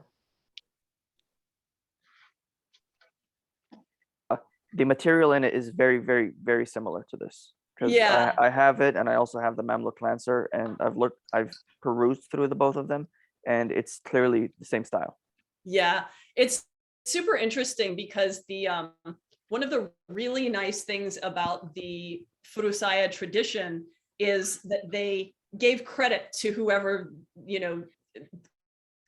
The material in it is very, very, very similar to this, because I have it, and I also have the Mamluk Lancer, and I've perused through the both of them, and it's clearly the same style. Yeah, it's super interesting because the one of the really nice things about the Furusiyya tradition is that they gave credit to whoever,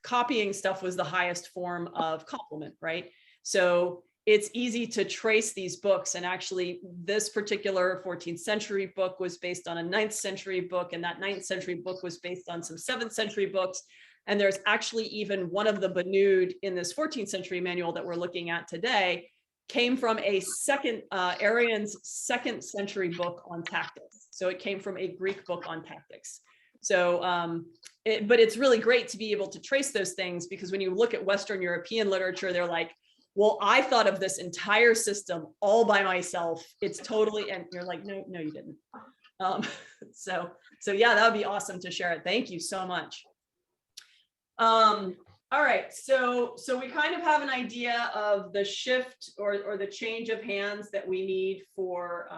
copying stuff was the highest form of compliment, right? So it's easy to trace these books, and actually this particular 14th century book was based on a 9th century book, and that 9th century book was based on some 7th century books. And there's actually even one of the bunud in this 14th century manual that we're looking at today came from a Arian's 2nd century book on tactics. So it came from a Greek book on tactics. So, but it's really great to be able to trace those things, because when you look at Western European literature, they're like, well, I thought of this entire system all by myself. It's totally, and you're like, no, you didn't. So yeah, that would be awesome to share it. Thank you so much. All right, so we kind of have an idea of the shift or the change of hands that we need for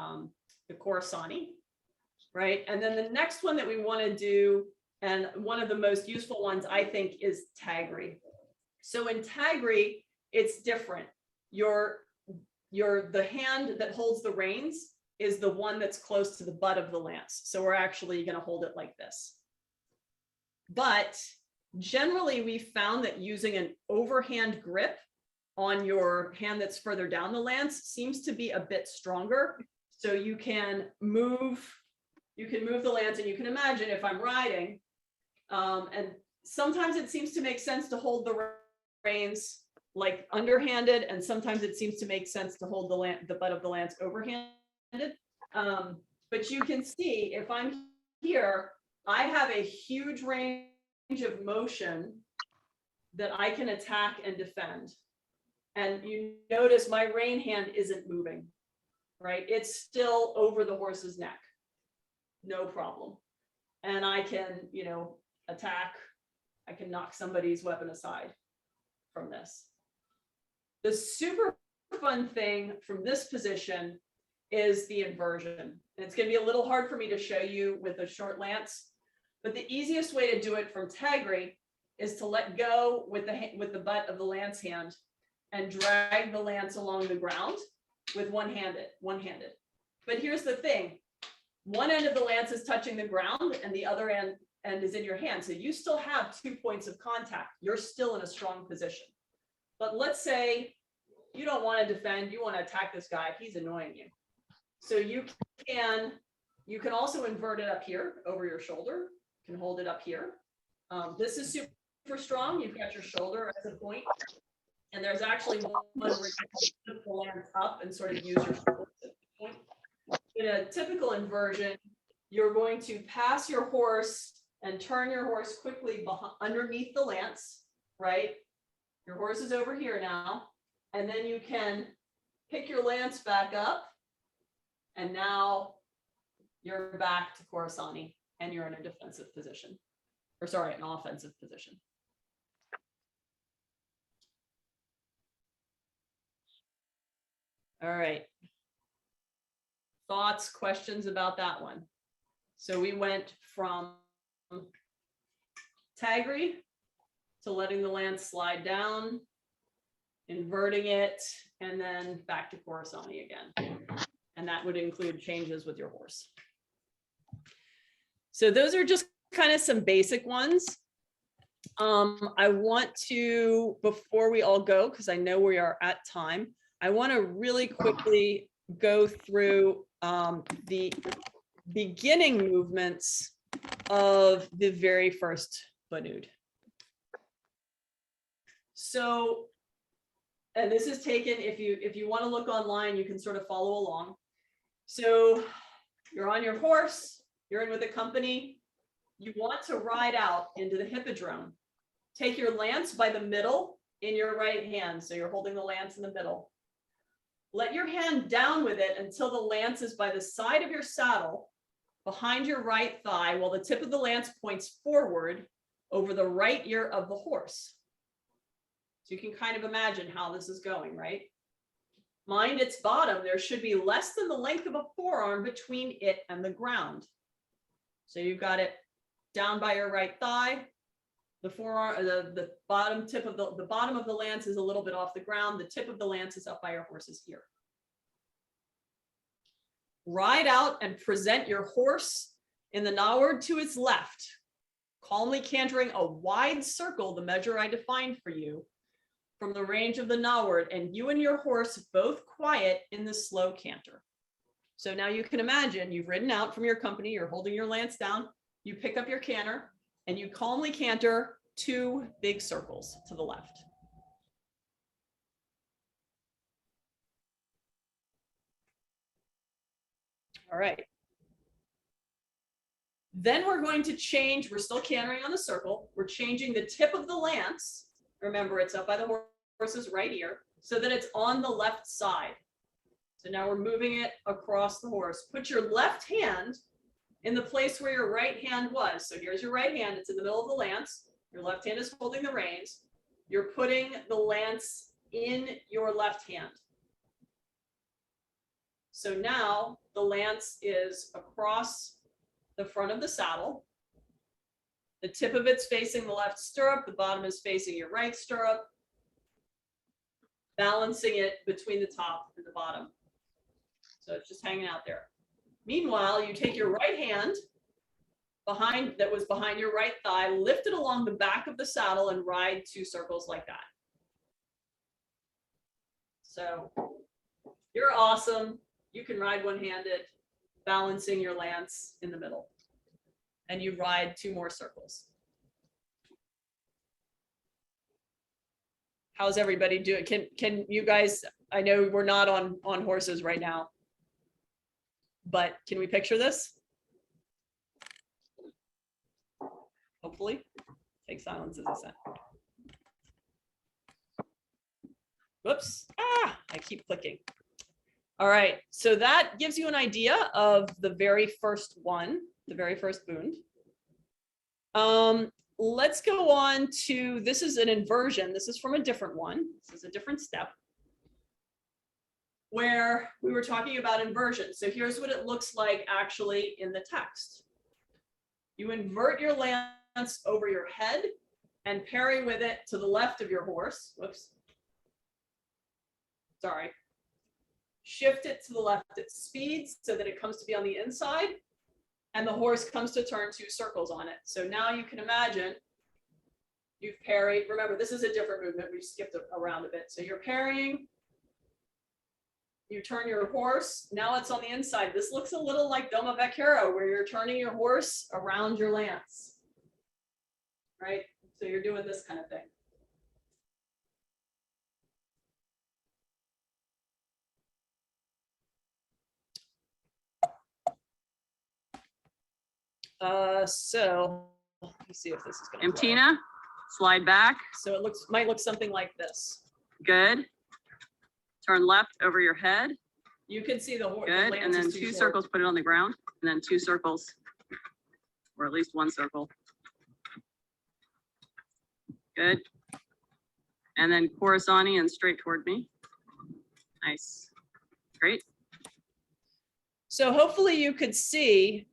the Khorasani, right? And then the next one that we want to do, and one of the most useful ones, I think, is Tagri. So in Tagri, it's different. the hand that holds the reins is the one that's close to the butt of the lance. So we're actually going to hold it like this. But generally, we found that using an overhand grip on your hand that's further down the lance seems to be a bit stronger. So you can move the lance, and you can imagine if I'm riding, and sometimes it seems to make sense to hold the reins like underhanded, and sometimes it seems to make sense to hold the butt of the lance overhanded. But you can see if I'm here, I have a huge range of motion that I can attack and defend. And you notice my rein hand isn't moving, right? It's still over the horse's neck, no problem. And I can, attack, I can knock somebody's weapon aside from this. The super fun thing from this position is the inversion. And it's going to be a little hard for me to show you with a short lance, but the easiest way to do it from Tagri is to let go with the butt of the lance hand and drag the lance along the ground with one-handed. But here's the thing. One end of the lance is touching the ground and the other end is in your hand. So you still have 2 points of contact. You're still in a strong position. But let's say you don't want to defend, you want to attack this guy, he's annoying you. So you can also invert it up here over your shoulder. You can hold it up here. This is super strong. You've got your shoulder as a point. And there's actually one where you can lift the lance up and sort of use your shoulder as a point. In a typical inversion, you're going to pass your horse and turn your horse quickly underneath the lance, right? Your horse is over here now. And then you can pick your lance back up. And now you're back to Khorassani and you're in a defensive position. Or sorry, an offensive position. All right. Thoughts, questions about that one? So we went from Tagri to letting the lance slide down, inverting it, and then back to Khorassani again. And that would include changes with your horse. So those are just kind of some basic ones. I want to, before we all go, because I know we are at time, I want to really quickly go through the beginning movements of the very first bunud. So, and this is taken, if you want to look online, you can sort of follow along. So you're on your horse, you're in with a company, you want to ride out into the hippodrome. Take your lance by the middle in your right hand. So you're holding the lance in the middle. Let your hand down with it until the lance is by the side of your saddle, behind your right thigh, while the tip of the lance points forward over the right ear of the horse. So you can kind of imagine how this is going, right? Mind its bottom, there should be less than the length of a forearm between it and the ground. So you've got it down by your right thigh. The forearm, the bottom tip of the bottom of the lance is a little bit off the ground. The tip of the lance is up by your horse's ear. Ride out and present your horse in the Nihāyat to its left, calmly cantering a wide circle, the measure I defined for you, from the range of the Nihāyat, and you and your horse both quiet in the slow canter. So now you can imagine you've ridden out from your company, you're holding your lance down, you pick up your canter, and you calmly canter 2 big circles to the left. All right. Then we're going to change, we're still cantering on the circle, we're changing the tip of the lance. Remember, it's up by the horse's right ear, so that it's on the left side. So now we're moving it across the horse. Put your left hand in the place where your right hand was. So here's your right hand, it's in the middle of the lance. Your left hand is holding the reins. You're putting the lance in your left hand. So now the lance is across the front of the saddle. The tip of it's facing the left stirrup, the bottom is facing your right stirrup. balancing it between the top and the bottom. So it's just hanging out there. Meanwhile, you take your right hand that was behind your right thigh, lift it along the back of the saddle and ride 2 circles like that. So you're awesome. You can ride one-handed, balancing your lance in the middle. And you ride 2 more circles. How's everybody doing? Can you guys, I know we're not on horses right now, but can we picture this? Hopefully. Take silence as a sign. Whoops. I keep clicking. All right. So that gives you an idea of the very first one, the very first bunud. Let's go on to, this is an inversion. This is from a different one. This is a different step where we were talking about inversion. So here's what it looks like actually in the text. You invert your lance over your head and parry with it to the left of your horse. Whoops. Sorry. Shift it to the left at speed so that it comes to be on the inside, and the horse comes to turn 2 circles on it. So now you can imagine you've parried. Remember, this is a different movement. We skipped around a bit. So you're parrying. You turn your horse. Now it's on the inside. This looks a little like Doma Vaquero, where you're turning your horse around your lance. Right? So you're doing this kind of thing. So let me see if this is going to. Tina, slide back. So it might look something like this. Good. Turn left over your head. You can see the horse. Good. And then 2 circles, put it on the ground, and then 2 circles, or at least 1 circle. Good. And then Khorassani and straight toward me. Nice. Great. So hopefully you could see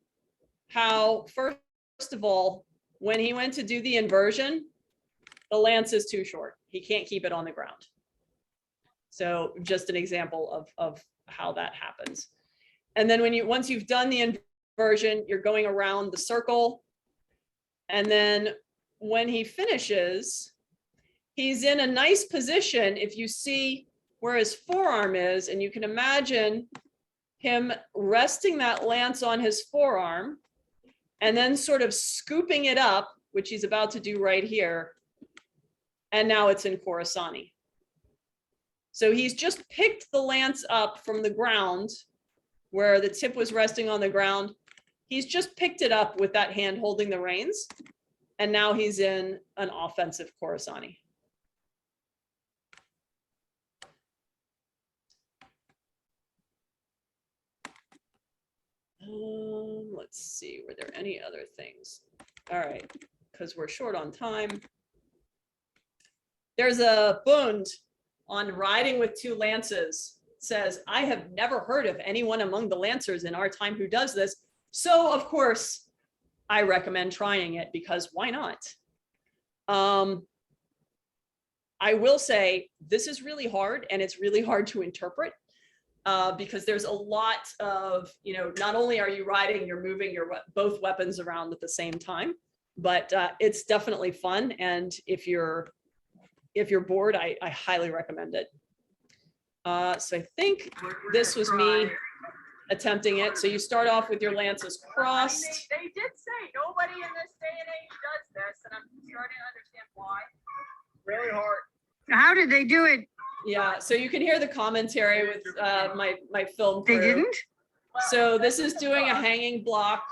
how, first of all, when he went to do the inversion, the lance is too short. He can't keep it on the ground. So just an example of how that happens. And then once you've done the inversion, you're going around the circle. And then when he finishes, he's in a nice position. If you see where his forearm is, and you can imagine him resting that lance on his forearm and then sort of scooping it up, which he's about to do right here. And now it's in Khorassani. So he's just picked the lance up from the ground where the tip was resting on the ground. He's just picked it up with that hand holding the reins. And now he's in an offensive Khorassani. Let's see, were there any other things? All right, because we're short on time. There's a bunud on riding with 2 lances. It says, I have never heard of anyone among the lancers in our time who does this. So of course, I recommend trying it, because why not? I will say this is really hard, and it's really hard to interpret. Because there's a lot of, not only are you riding, you're moving both weapons around at the same time, but it's definitely fun. And if you're bored, I highly recommend it. So I think this was me attempting it. So you start off with your lances crossed. They did say nobody in this day and age does this, and I'm starting to understand why. Really hard. How did they do it? Yeah, so you can hear the commentary with my film crew. They didn't? So this is doing a hanging block,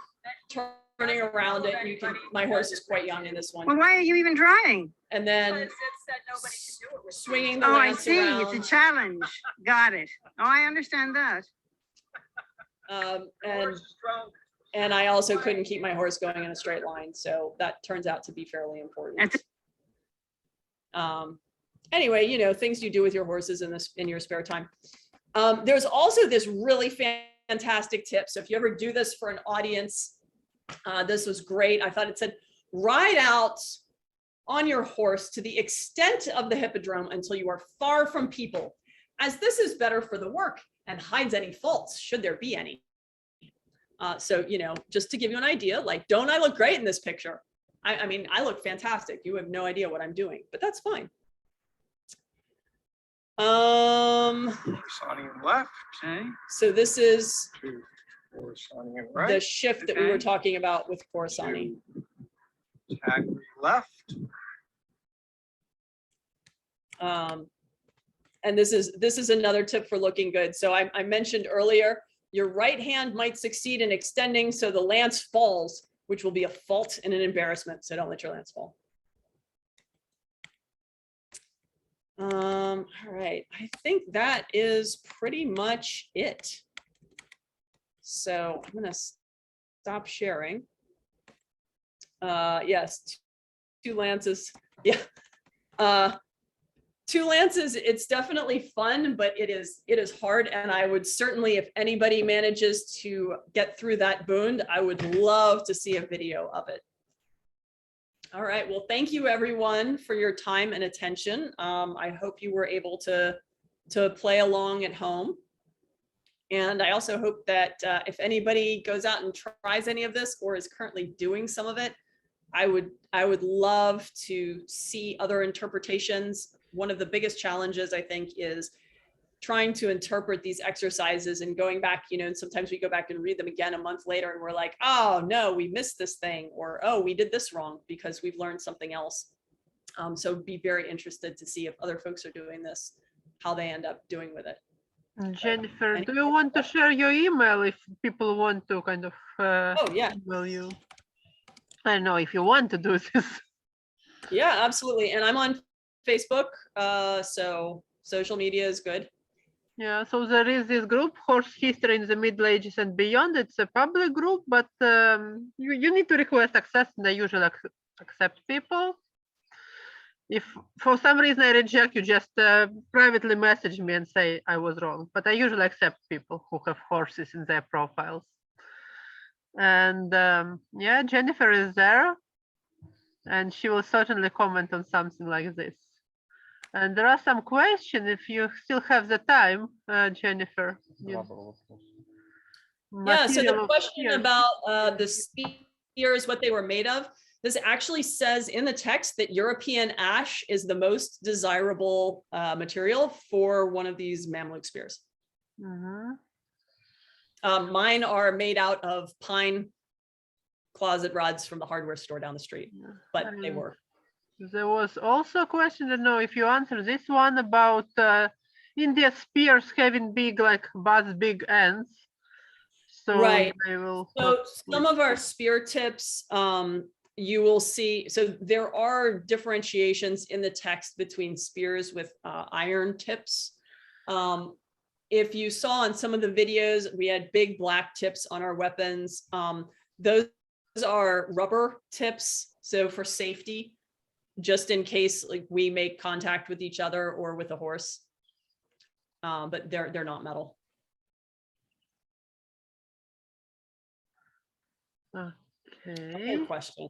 turning around it. My horse is quite young in this one. Well, why are you even trying? And then swinging the Oh, I lance see. around. It's a challenge. Got it. Oh, I understand that. And I also couldn't keep my horse going in a straight line, so that turns out to be fairly important. Anyway, things you do with your horses in your spare time. There's also this really fantastic tip. So if you ever do this for an audience, this was great. I thought it said, ride out on your horse to the extent of the hippodrome until you are far from people, as this is better for the work and hides any faults, should there be any. So, you know, just to give you an idea, like, don't I look great in this picture? I mean, I look fantastic. You have no idea what I'm doing, but that's fine. Horse on your left. Okay. So this is Horse on your the right. shift that we were Okay. talking about with Khorassani. Tag left. And this is another tip for looking good. So I mentioned earlier, your right hand might succeed in extending so the lance falls, which will be a fault and an embarrassment. So don't let your lance fall. All right, I think that is pretty much it. So I'm gonna stop sharing. Yes, two lances. Yeah. Two lances, it's definitely fun, but it is hard. And I would certainly, if anybody manages to get through that bunud, I would love to see a video of it. All right, well, thank you everyone for your time and attention. I hope you were able to play along at home. And I also hope that if anybody goes out and tries any of this or is currently doing some of it, I would love to see other interpretations. One of the biggest challenges, I think, is trying to interpret these exercises and going back, you know, and sometimes we go back and read them again a month later and we're like, oh no, we missed this thing, or oh, we did this wrong because we've learned something else. So be very interested to see if other folks are doing this, how they end up doing with it. Jennifer, do you want to share your email if people want to kind of Oh yeah, email you? I don't know if you want to do this. yeah, absolutely. And I'm on Facebook, so social media is good. Yeah, so there is this group, Horse History in the Middle Ages and Beyond. It's a public group, but you need to request access, and I usually accept people. If for some reason I reject, you just privately message me and say I was wrong. But I usually accept people who have horses in their profiles. And yeah, Jennifer is there, and she will certainly comment on something like this. And there are some questions if you still have the time, Jennifer. Yeah, so the question about the spears, what they were made of, this actually says in the text that European ash is the most desirable material for one of these Mamluk spears. Mine are made out of pine closet rods from the hardware store down the street, but they were. There was also a question, I don't know if you answer this one, about India spears having big, like big ends. So right. They will so some of our spear tips, you will see, so there are differentiations in the text between spears with iron tips. If you saw in some of the videos, we had big black tips on our weapons. Those are rubber tips, so for safety, just in case like we make contact with each other or with a horse, but they're not metal. Okay. Question.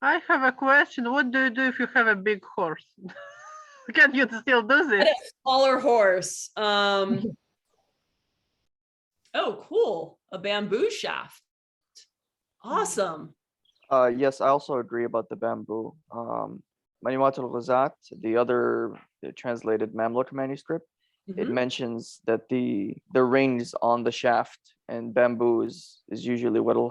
I have a question. What do you do if you have a big horse? Can you still do this? A smaller horse. Oh, cool. A bamboo shaft. Awesome. Yes, I also agree about the bamboo. Manimat al-Ghazat, the other translated Mamluk manuscript, it mentions that the rings on the shaft and bamboo is usually what will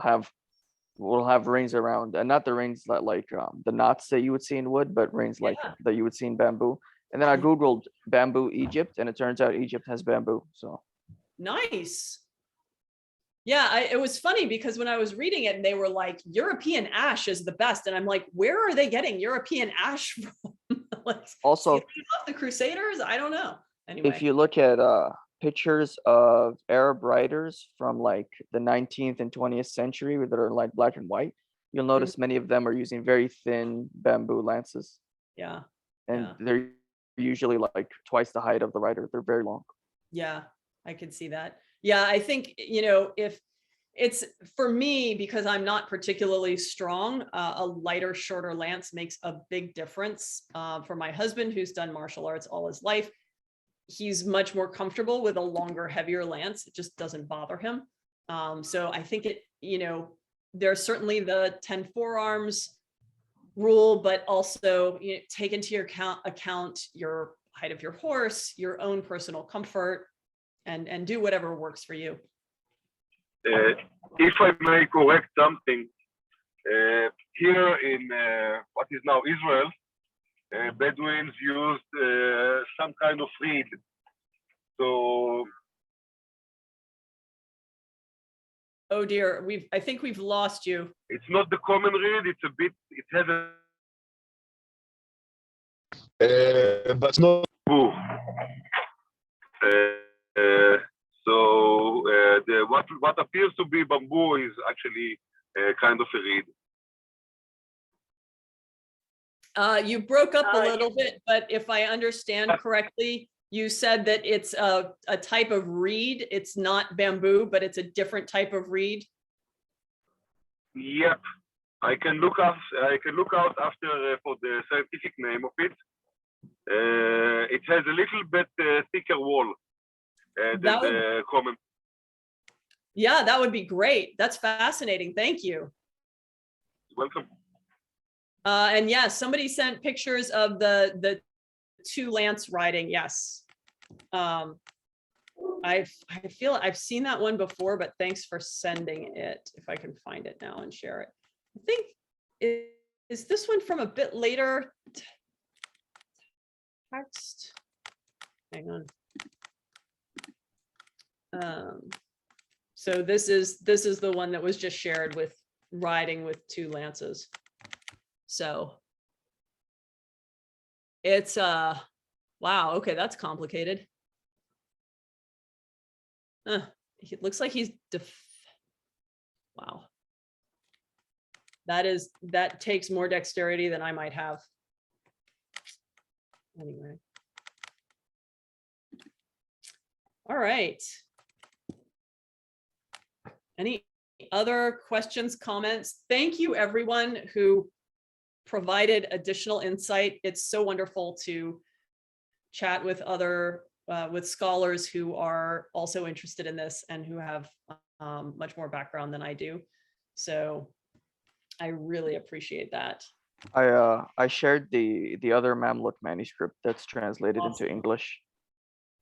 have rings around, and not the rings that like the knots that you would see in wood, but rings like that you would see in bamboo. And then I googled bamboo Egypt, and it turns out Egypt has bamboo. So nice. Yeah, it was funny because when I was reading it, and they were like, European ash is the best, and I'm like, where are they getting European ash from? Like, also, the Crusaders? I don't know. Anyway, if you look at pictures of Arab writers from like the 19th and 20th century that are like black and white, you'll notice many of them are using very thin bamboo lances. Yeah. And they're usually like twice the height of the rider. They're very long. Yeah, I could see that. Yeah, I think, you know, if it's for me, because I'm not particularly strong, a lighter, shorter lance makes a big difference. For my husband, who's done martial arts all his life, he's much more comfortable with a longer, heavier lance. It just doesn't bother him. So I think it, there's certainly the 10 forearms rule, but also take into your account your height of your horse, your own personal comfort, and do whatever works for you. If I may correct something, here in what is now Israel, Bedouins used some kind of reed. So, oh dear, I think we've lost you. It's not the common reed. It's a bit. It has a. But not. So what appears to be bamboo is actually kind of a reed. You broke up a little bit, but if I understand correctly, you said that it's a type of reed. It's not bamboo, but it's a different type of reed. Yep, I can look out after for the scientific name of it. It has a little bit thicker wall than the common. Yeah, that would be great. That's fascinating. Thank you. Welcome. And yes, somebody sent pictures of the two lance riding. Yes. I feel I've seen that one before, but thanks for sending it. If I can find it now and share it. I think is this one from a bit later text. Hang on. So this is the one that was just shared with riding with two lances. So it's wow, okay, that's complicated. It looks like he's wow. That takes more dexterity than I might have. Anyway. All right. Any other questions, comments? Thank you, everyone who provided additional insight. It's so wonderful to chat with other with scholars who are also interested in this and who have much more background than I do. So I really appreciate that. I shared the other Mamluk manuscript that's translated into English.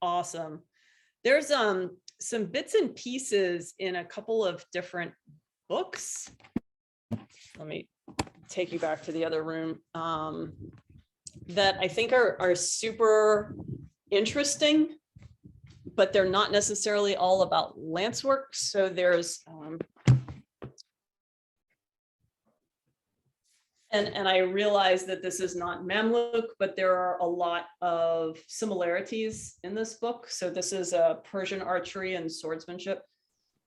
Awesome. There's some bits and pieces in a couple of different books. Let me take you back to the other room that I think are super interesting, but they're not necessarily all about lance work. So there's and I realize that this is not Mamluk, but there are a lot of similarities in this book. So this is a Persian archery and swordsmanship.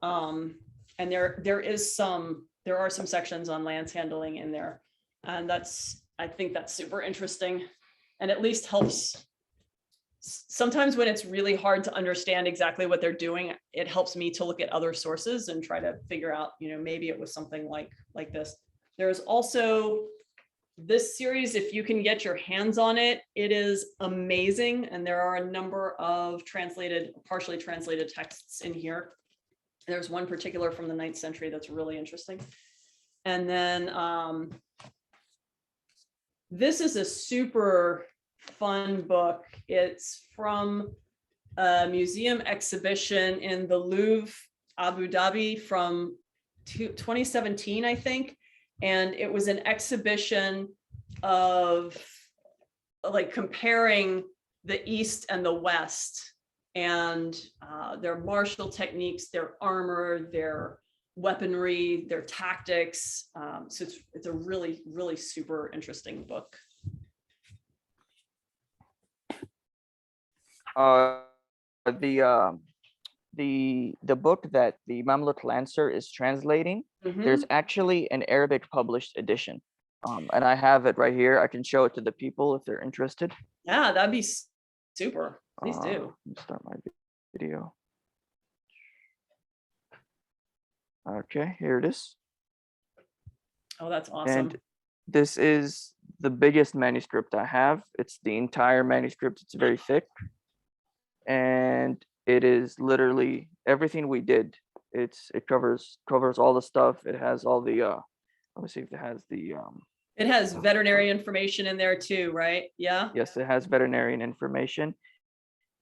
And there are some sections on lance handling in there. And I think that's super interesting and at least helps. Sometimes when it's really hard to understand exactly what they're doing, it helps me to look at other sources and try to figure out, maybe it was something like this. There's also this series, if you can get your hands on it, it is amazing. And there are a number of partially translated texts in here. There's one particular from the 9th century that's really interesting. And then this is a super fun book. It's from a museum exhibition in the Louvre, Abu Dhabi from 2017, I think. And it was an exhibition of like comparing the East and the West and their martial techniques, their armor, their weaponry, their tactics. So it's a really, really super interesting book. The book that the Mamluk Lancer is translating, there's actually an Arabic published edition. And I have it right here. I can show it to the people if they're interested. Yeah, that'd be super. Please do. Let me start my video. Okay, here it is. Oh, that's awesome. And this is the biggest manuscript I have. It's the entire manuscript. It's very thick. And it is literally everything we did. It covers all the stuff. It has all the let me see if it has the It has veterinary information in there too, right? Yeah. yes, it has veterinarian information.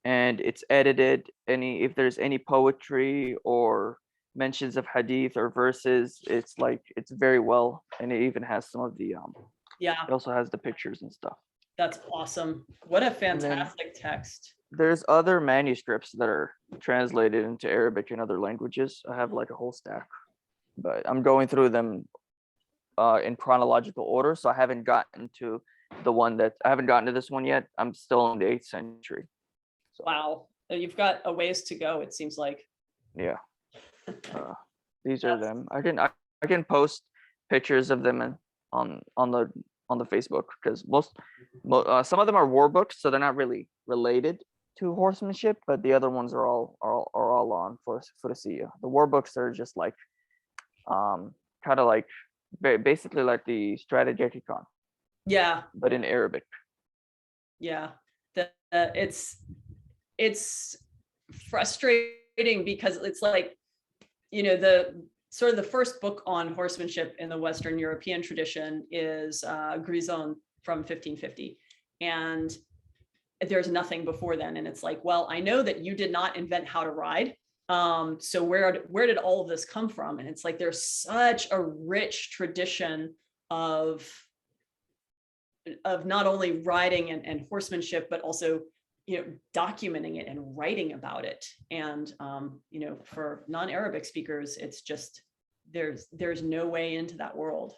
And it's edited. If there's any poetry or mentions of hadith or verses, it's very well, and it even has some of the Yeah, it also has the pictures and stuff. that's awesome. What a then- fantastic text. There's other manuscripts that are translated into Arabic and other languages. I have like a whole stack, but I'm going through them in chronological order, so I haven't gotten to this one yet. I'm still in the 8th century. So, Wow, you've got a ways to go, it seems like. yeah. These are them. I can post pictures of them on the Facebook, because some of them are war books, so they're not really related to horsemanship, but the other ones are all on for to see. The war books are just like kind of like basically like the Strategicon, Yeah, but in Arabic. yeah. It's frustrating because it's like, the sort of the first book on horsemanship in the Western European tradition is Grison from 1550. And there's nothing before then. And it's like, well, I know that you did not invent how to ride. So where did all of this come from? And it's like, there's such a rich tradition of not only riding and horsemanship, but also documenting it and writing about it. And for non-Arabic speakers, it's just there's no way into that world.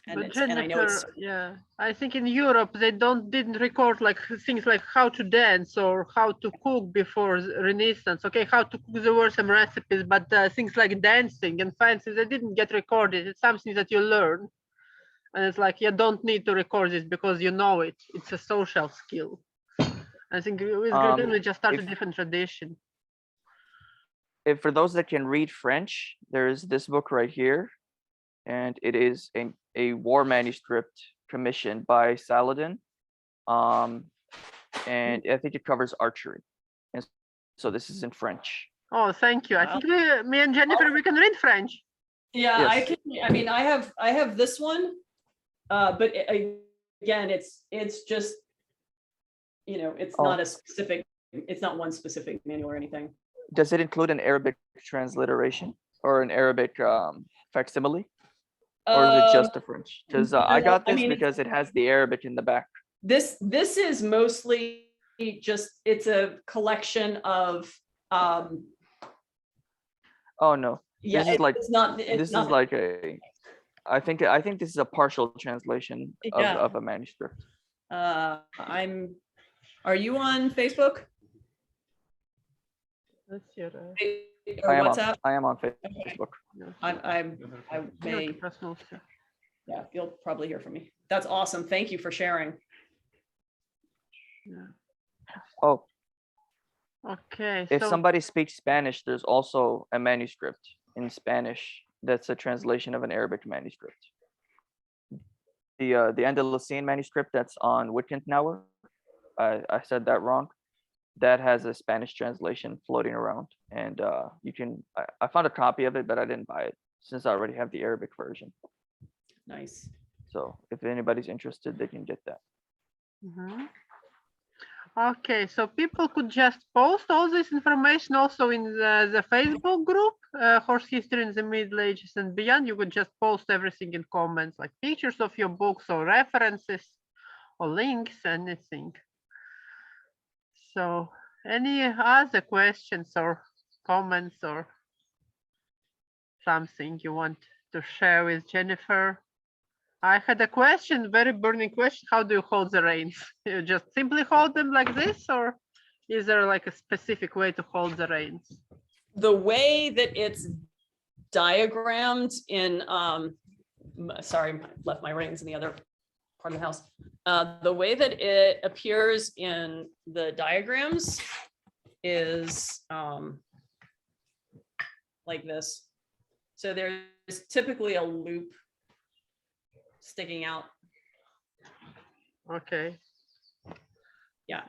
And I know it's, yeah, I think in Europe they didn't record like things like how to dance or how to cook before Renaissance. Okay, how to cook, there were some recipes, but things like dancing and fancy, they didn't get recorded. It's something that you learn, and it's like you don't need to record this because you know it. It's a social skill. I think we just started a different tradition. If for those that can read French, there is this book right here, and it is a war manuscript commissioned by Saladin, and I think it covers archery, and so this is in French. Oh, thank you. I think me and Jennifer, we can read French. yeah, Yes. I can. I mean, I have this one, but again, it's just it's not a specific. It's not one specific manual or anything. Does it include an Arabic transliteration or an Arabic facsimile? Or is it just the French? Because I got this because it has the Arabic in the back. This is mostly just, it's a collection of Oh no. yeah, This is like it's not this is like I think this is a partial translation of a manuscript. Are you on Facebook? That's your Or WhatsApp? I am on Facebook. I may, personal stuff. yeah, you'll probably hear from me. That's awesome. Thank you for sharing. Yeah. Oh, Okay. if so somebody speaks Spanish, there's also a manuscript in Spanish that's a translation of an Arabic manuscript. The Andalusian manuscript that's on Wittgenauer, I said that wrong. That has a Spanish translation floating around, and you can. I found a copy of it, but I didn't buy it since I already have the Arabic version. Nice. So if anybody's interested, they can get that. Mhm. Okay, so people could just post all this information also in the Facebook group, Horse History in the Middle Ages and Beyond. You could just post everything in comments, like pictures of your books or references or links, anything. So any other questions or comments or something you want to share with Jennifer? I had a question, very burning question. How do you hold the reins? You just simply hold them like this, or is there like a specific way to hold the reins? The way that it's diagrammed in, sorry, I left my reins in the other part of the house. The way that it appears in the diagrams is like this. So there's typically a loop sticking out. Okay. Yeah,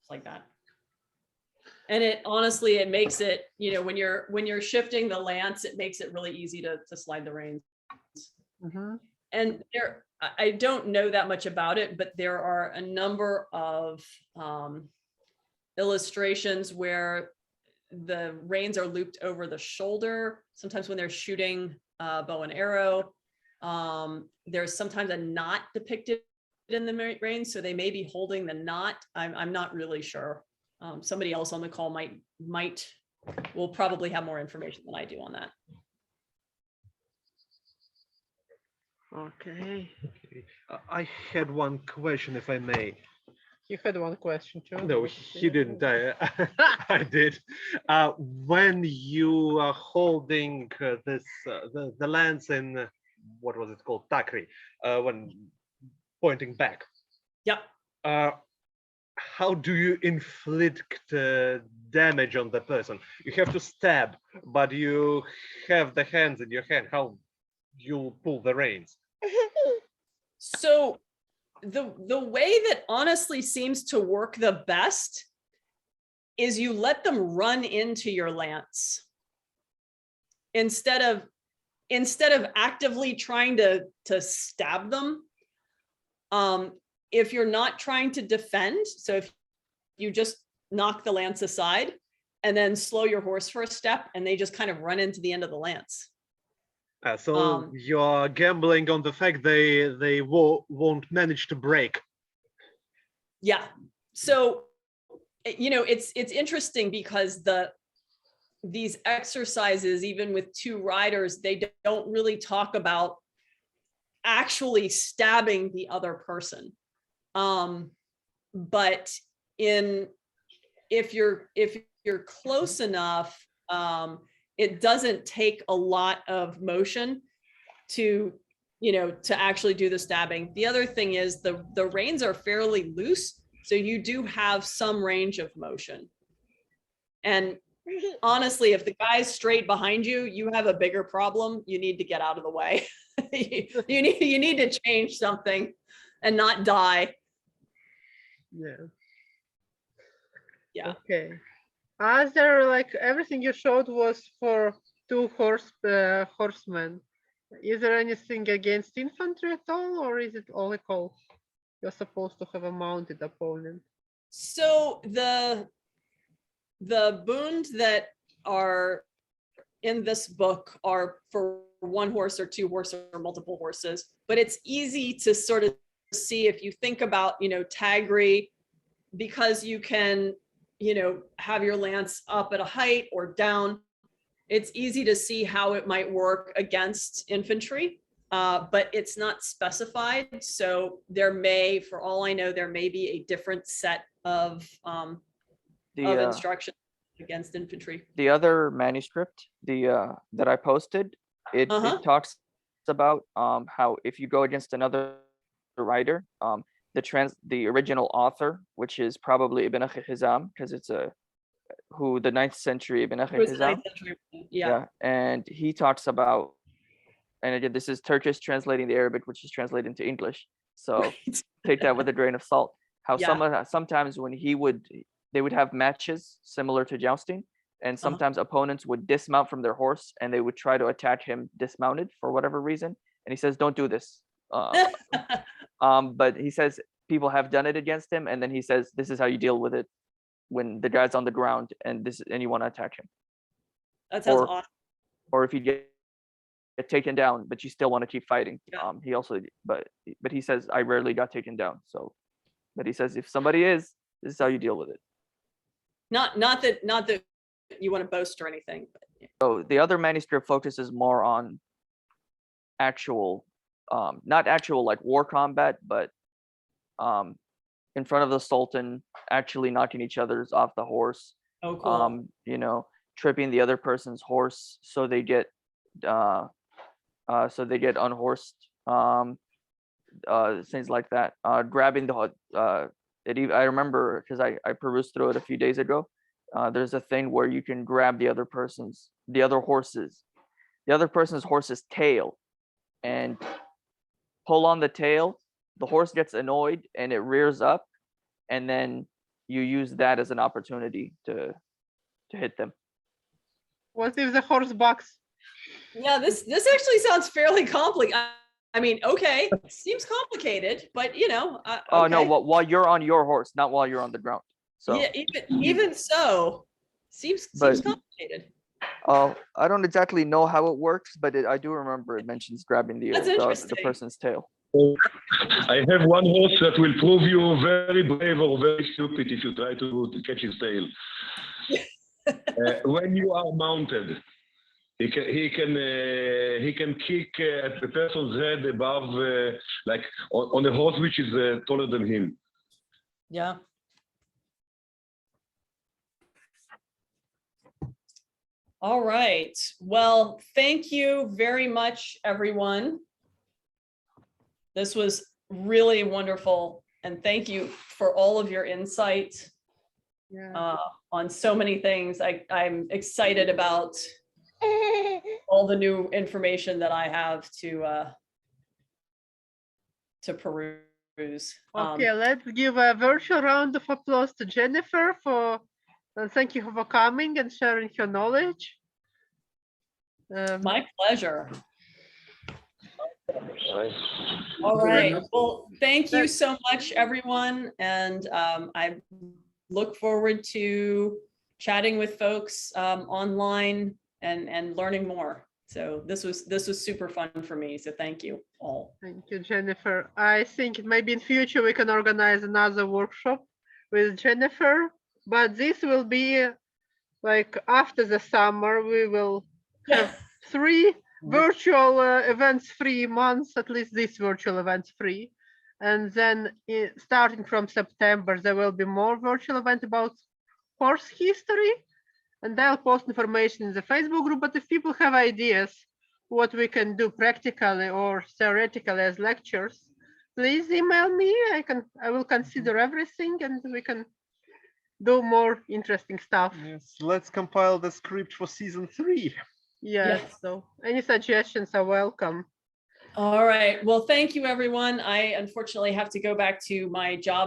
it's like that. And it honestly, it makes it, when you're shifting the lance, it makes it really easy to slide the reins. Mm-hmm. And I don't know that much about it, but there are a number of illustrations where the reins are looped over the shoulder. Sometimes when they're shooting bow and arrow, there's sometimes a knot depicted in the reins, so they may be holding the knot. I'm not really sure. Somebody else on the call will probably have more information than I do on that. Okay. I had one question, if I may. You had one question too. No, he didn't. I did. When you are holding this, the lance in, what was it called? Takri, when pointing back. Yep. How do you inflict damage on the person? You have to stab, but you have the hands in your hand. How you pull the reins? So the way that honestly seems to work the best is you let them run into your lance instead of actively trying to stab them. If you're not trying to defend, so if you just knock the lance aside and then slow your horse for a step and they just kind of run into the end of the lance. So you're gambling on the fact they won't manage to break. Yeah. So, it's interesting because these exercises, even with two riders, they don't really talk about actually stabbing the other person. But if you're close enough, it doesn't take a lot of motion to actually do the stabbing. The other thing is the reins are fairly loose, so you do have some range of motion. And honestly, if the guy's straight behind you, you have a bigger problem. You need to get out of the way. you need to change something and not die. Yeah. Yeah. Okay. Is there, like, everything you showed was for two horsemen? Is there anything against infantry at all, or is it all equal? You're supposed to have a mounted opponent. So the bunud that are in this book are for one horse or two horses or multiple horses, but it's easy to sort of see if you think about, tagri, because you can, have your lance up at a height or down. It's easy to see how it might work against infantry, but it's not specified. So for all I know, there may be a different set of instructions against infantry. The other manuscript, that I posted, it talks about how if you go against another writer, the original author, which is probably Ibn Hizam, because it's the 9th century Ibn Hizam. Yeah. And he talks about, and again, this is Turkish translating the Arabic, which is translated into English. So take that with a grain of salt. How sometimes when they would have matches similar to jousting, and sometimes opponents would dismount from their horse and they would try to attack him dismounted for whatever reason. And he says, don't do this. But he says people have done it against him, and then he says this is how you deal with it when the guy's on the ground and you want to attack him. That sounds awesome. Or if you get taken down but you still want to keep fighting. Yeah. He also but he says I rarely got taken down. So, but he says if somebody is, this is how you deal with it. Not that you want to boast or anything. But yeah. So the other manuscript focuses more on actual, not actual like war combat, but in front of the Sultan, actually knocking each other's off the horse. Oh, cool. Tripping the other person's horse so they get unhorsed. Things like that. Grabbing I remember because I perused through it a few days ago. There's a thing where you can grab the other horses, the other person's horse's tail and pull on the tail, the horse gets annoyed and it rears up, and then you use that as an opportunity to hit them. What if the horse bucks? Yeah, this actually sounds fairly complicated. I mean, okay, seems complicated, but you know. Oh no, okay. while you're on your horse, not while you're on the ground. So Yeah, even so, seems complicated. I don't exactly know how it works, but I do remember it mentions grabbing the person's tail. I have one horse that will prove you very brave or very stupid if you try to catch his tail. When you are mounted, he can kick at the person's head above, like on a horse which is taller than him. Yeah. All right. Well, thank you very much, everyone. This was really wonderful. And thank you for all of your insight on so many things. I'm excited about all the new information that I have to peruse. Okay, let's give a virtual round of applause to Jennifer for thank you for coming and sharing your knowledge. My pleasure. All right. Well, thank you so much, everyone. And I look forward to chatting with folks online and learning more. So this was super fun for me. So thank you all. Thank you, Jennifer. I think maybe in future we can organize another workshop with Jennifer, but this will be like after the summer. We will have 3 virtual events free months, at least this virtual events free. And then starting from September, there will be more virtual events about horse history. And I'll post information in the Facebook group. But if people have ideas what we can do practically or theoretically as lectures, please email me. I will consider everything and we can do more interesting stuff. Yes, let's compile the script for season 3. Yes, so any suggestions are welcome. All right. Well, thank you, everyone. I unfortunately have to go back to my job